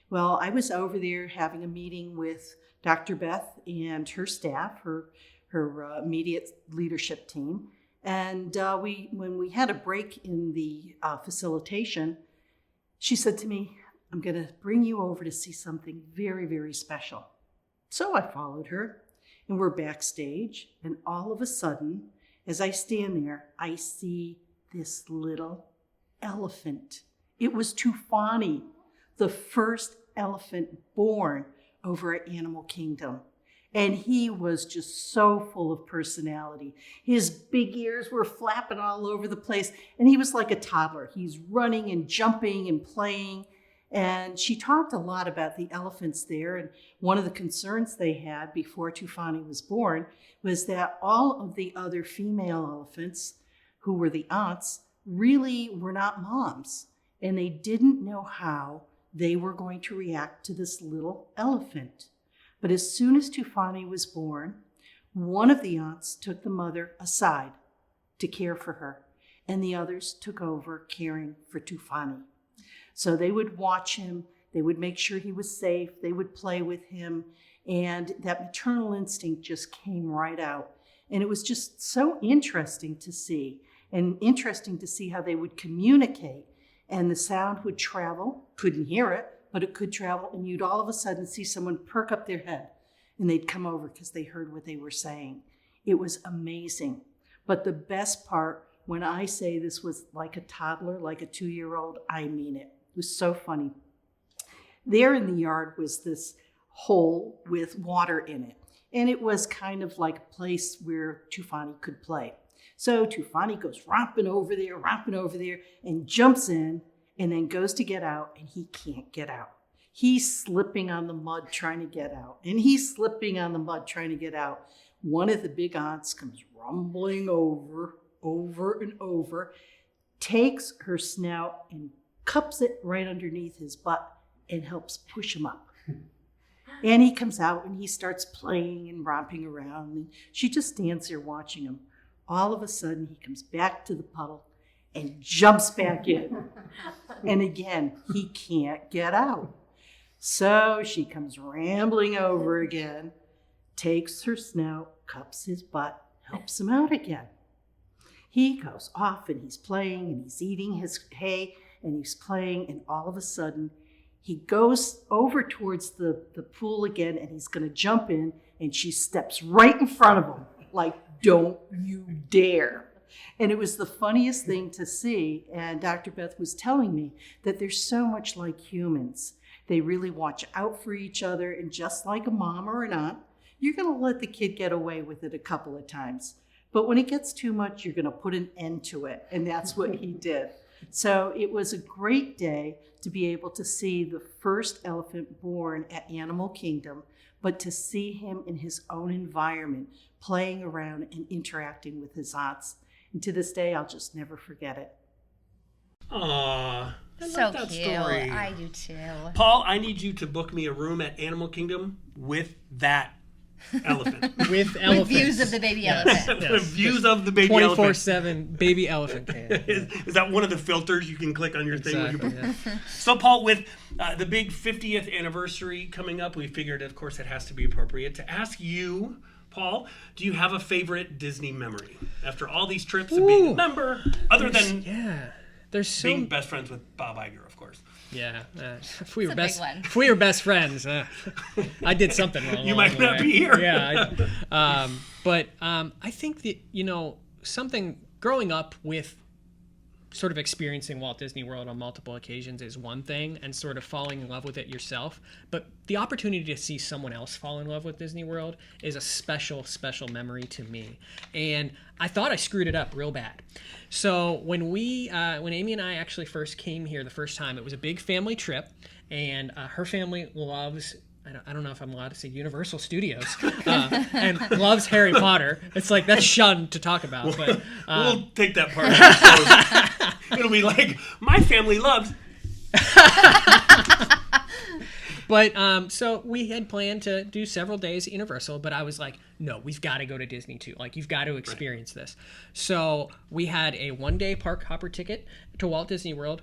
Speaker 8: Well, I was over there having a meeting with Dr. Beth and her staff, her immediate leadership team. And when we had a break in the facilitation, she said to me, I'm going to bring you over to see something very, very special. So I followed her, and we're backstage, and all of a sudden, as I stand there, I see this little elephant. It was Tufani, the first elephant born over at Animal Kingdom. And he was just so full of personality. His big ears were flapping all over the place, and he was like a toddler. He's running and jumping and playing. And she talked a lot about the elephants there. And one of the concerns they had before Tufani was born was that all of the other female elephants, who were the aunts, really were not moms. And they didn't know how they were going to react to this little elephant. But as soon as Tufani was born, one of the aunts took the mother aside to care for her, and the others took over caring for Tufani. So they would watch him, they would make sure he was safe, they would play with him, and that maternal instinct just came right out. And it was just so interesting to see, and interesting to see how they would communicate. And the sound would travel, couldn't hear it, but it could travel, and you'd all of a sudden see someone perk up their head, and they'd come over because they heard what they were saying. It was amazing. But the best part, when I say this was like a toddler, like a 2-year-old, I mean it. It was so funny. There in the yard was this hole with water in it, and it was kind of like a place where Tufani could play. So Tufani goes romping over there, and jumps in, and then goes to get out, and he can't get out. He's slipping on the mud trying to get out, and he's slipping on the mud trying to get out. One of the big aunts comes rumbling over and over, takes her snout and cups it right underneath his butt and helps push him up. And he comes out and he starts playing and romping around, and she just stands there watching him. All of a sudden, he comes back to the puddle and jumps back in. And again, he can't get out. So she comes rambling over again, takes her snout, cups his butt, helps him out again. He goes off and he's playing and he's eating his hay and he's playing, and all of a sudden he goes over towards the pool again and he's going to jump in, and she steps right in front of him like, don't you dare. And it was the funniest thing to see. And Dr. Beth was telling me that they're so much like humans. They really watch out for each other, and just like a mom or an aunt, you're going to let the kid get away with it a couple of times. But when it gets too much, you're going to put an end to it. And that's what he did. So it was a great day to be able to see the first elephant born at Animal Kingdom, but to see him in his own environment, playing around and interacting with his aunts. And to this day, I'll just never forget it.
Speaker 2: Aww. I
Speaker 3: So
Speaker 2: love that
Speaker 3: cute.
Speaker 2: story.
Speaker 3: I do too.
Speaker 2: Paul, I need you to book me a room at Animal Kingdom with that elephant.
Speaker 1: With
Speaker 3: With
Speaker 1: elephants.
Speaker 3: views of the baby elephant.
Speaker 2: With views of the baby elephant.
Speaker 1: 24/7 baby elephant can.
Speaker 2: Is that one of the filters you can click on your thing?
Speaker 1: Exactly, yeah.
Speaker 2: So, Paul, with the big 50th anniversary coming up, we figured, of course, it has to be appropriate to ask you, Paul, do you have a favorite Disney memory? After all these trips of being a member, other than
Speaker 1: Yeah. There's so
Speaker 2: being best friends with Bob Iger, of course.
Speaker 1: Yeah, if we were
Speaker 3: a big
Speaker 1: best,
Speaker 3: one.
Speaker 1: if we were best friends, I did something wrong.
Speaker 2: You
Speaker 1: along
Speaker 2: might
Speaker 1: the
Speaker 2: not
Speaker 1: way.
Speaker 2: be here.
Speaker 1: Yeah, but I think that something growing up with sort of experiencing Walt Disney World on multiple occasions is one thing, and sort of falling in love with it yourself. But the opportunity to see someone else fall in love with Disney World is a special, special memory to me. And I thought I screwed it up real bad. So when Amy and I actually first came here the first time, it was a big family trip, and her family loves, I don't know if I'm allowed to say Universal Studios, and loves Harry Potter. It's like, that's shunned to talk about, but
Speaker 2: We'll take that part out. It'll be like, my family loves.
Speaker 1: But so we had planned to do several days at Universal, but I was like, no, we've got to go to Disney too. Like, you've got to experience this. So we had a one-day park hopper ticket to Walt Disney World.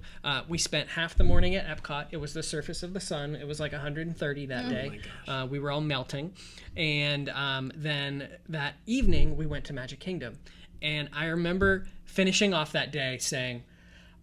Speaker 1: We spent half the morning at Epcot. It was the surface of the sun. It was like 130 that day. We were all melting. And then that evening, we went to Magic Kingdom. And I remember finishing off that day saying,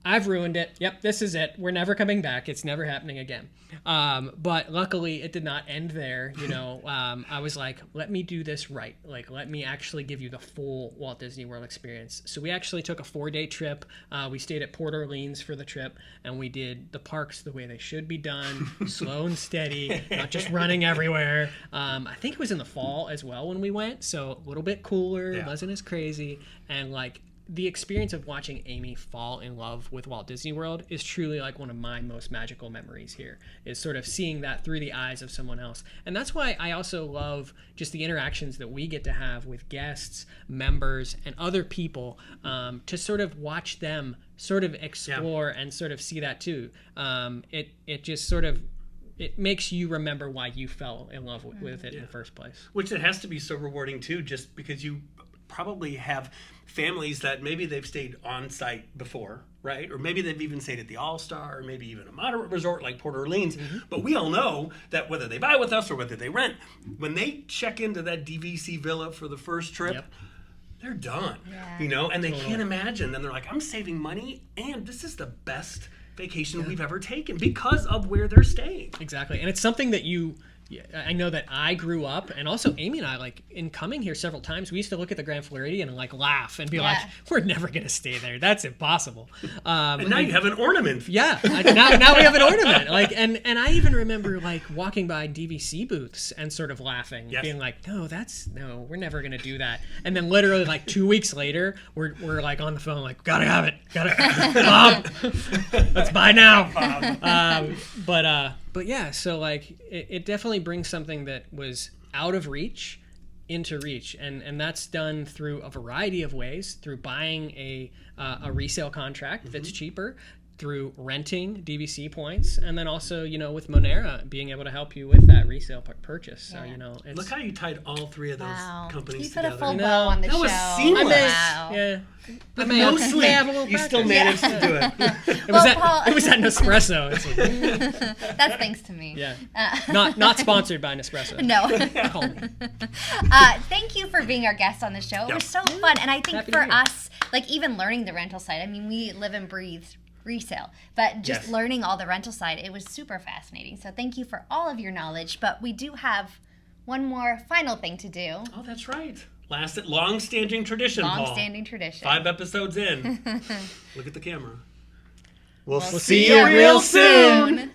Speaker 1: I've ruined it. Yep, this is it. We're never coming back. It's never happening again. But luckily, it did not end there. I was like, let me do this right. Like, let me actually give you the full Walt Disney World experience. So we actually took a 4-day trip. We stayed at Port Orleans for the trip, and we did the parks the way they should be done, slow and steady, not just running everywhere. I think it was in the fall as well when we went, so a little bit cooler. It wasn't as crazy, and like, the experience of watching Amy fall in love with Walt Disney World is truly like one of my most magical memories here, is sort of seeing that through the eyes of someone else. And that's why I also love just the interactions that we get to have with guests, members, and other people, to sort of watch them sort of explore and sort of see that too. It just sort of, it makes you remember why you fell in love with it in the first place.
Speaker 2: Which it has to be so rewarding too, just because you probably have families that maybe they've stayed on site before, right? Or maybe they've even stayed at the All-Star, or maybe even a moderate resort like Port Orleans. But we all know that whether they buy with us or whether they rent, when they check into that DVC villa for the first trip, they're done, and they can't imagine. Then they're like, I'm saving money, and this is the best vacation we've ever taken because of where they're staying.
Speaker 1: Exactly. And it's something that you I know that I grew up, and also Amy and I, like, in coming here several times, we used to look at the Grand Floridian and like laugh and be like, we're never gonna stay there. That's impossible.
Speaker 2: And now you have an ornament.
Speaker 1: Yeah, now we have an ornament. Like, and I even remember like walking by DVC booths and sort of laughing, being like, no, we're never gonna do that. And then literally like 2 weeks later, we're like on the phone, like, gotta have it, Bob, let's buy now. But yeah, so like it definitely brings something that was out of reach into reach, and that's done through a variety of ways, through buying a resale contract that's cheaper, through renting DVC points, and then also, you know, with Monera being able to help you with that resale purchase. So, you know, it's,
Speaker 2: look how you tied all three of those companies
Speaker 3: you put
Speaker 2: together.
Speaker 3: a full bow on the show.
Speaker 2: That was seamless.
Speaker 1: yeah.
Speaker 2: With no sleep, you still managed to do it.
Speaker 1: It was at Nespresso. It's like,
Speaker 3: That's thanks to me.
Speaker 1: yeah, not sponsored by Nespresso.
Speaker 3: No.
Speaker 1: Call me.
Speaker 3: Thank you for being our guest on the show. It was so fun, and I think
Speaker 1: Happy to
Speaker 3: for
Speaker 1: be here.
Speaker 3: us, like even learning the rental side. I mean, we live and breathe resale, but just learning all the rental side, it was super fascinating. So thank you for all of your knowledge. But we do have one more final thing to do.
Speaker 2: Oh, that's right. Long-standing tradition, Paul.
Speaker 3: Long-standing tradition.
Speaker 2: 5 episodes in. Look at the camera.
Speaker 1: We'll see you real soon.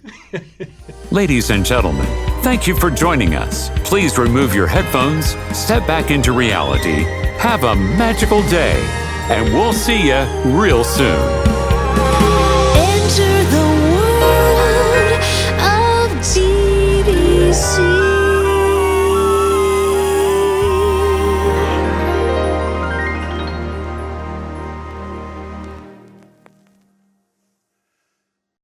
Speaker 5: Ladies and gentlemen, thank you for joining us. Please remove your headphones, step back into reality, have a magical day, and we'll see you real soon.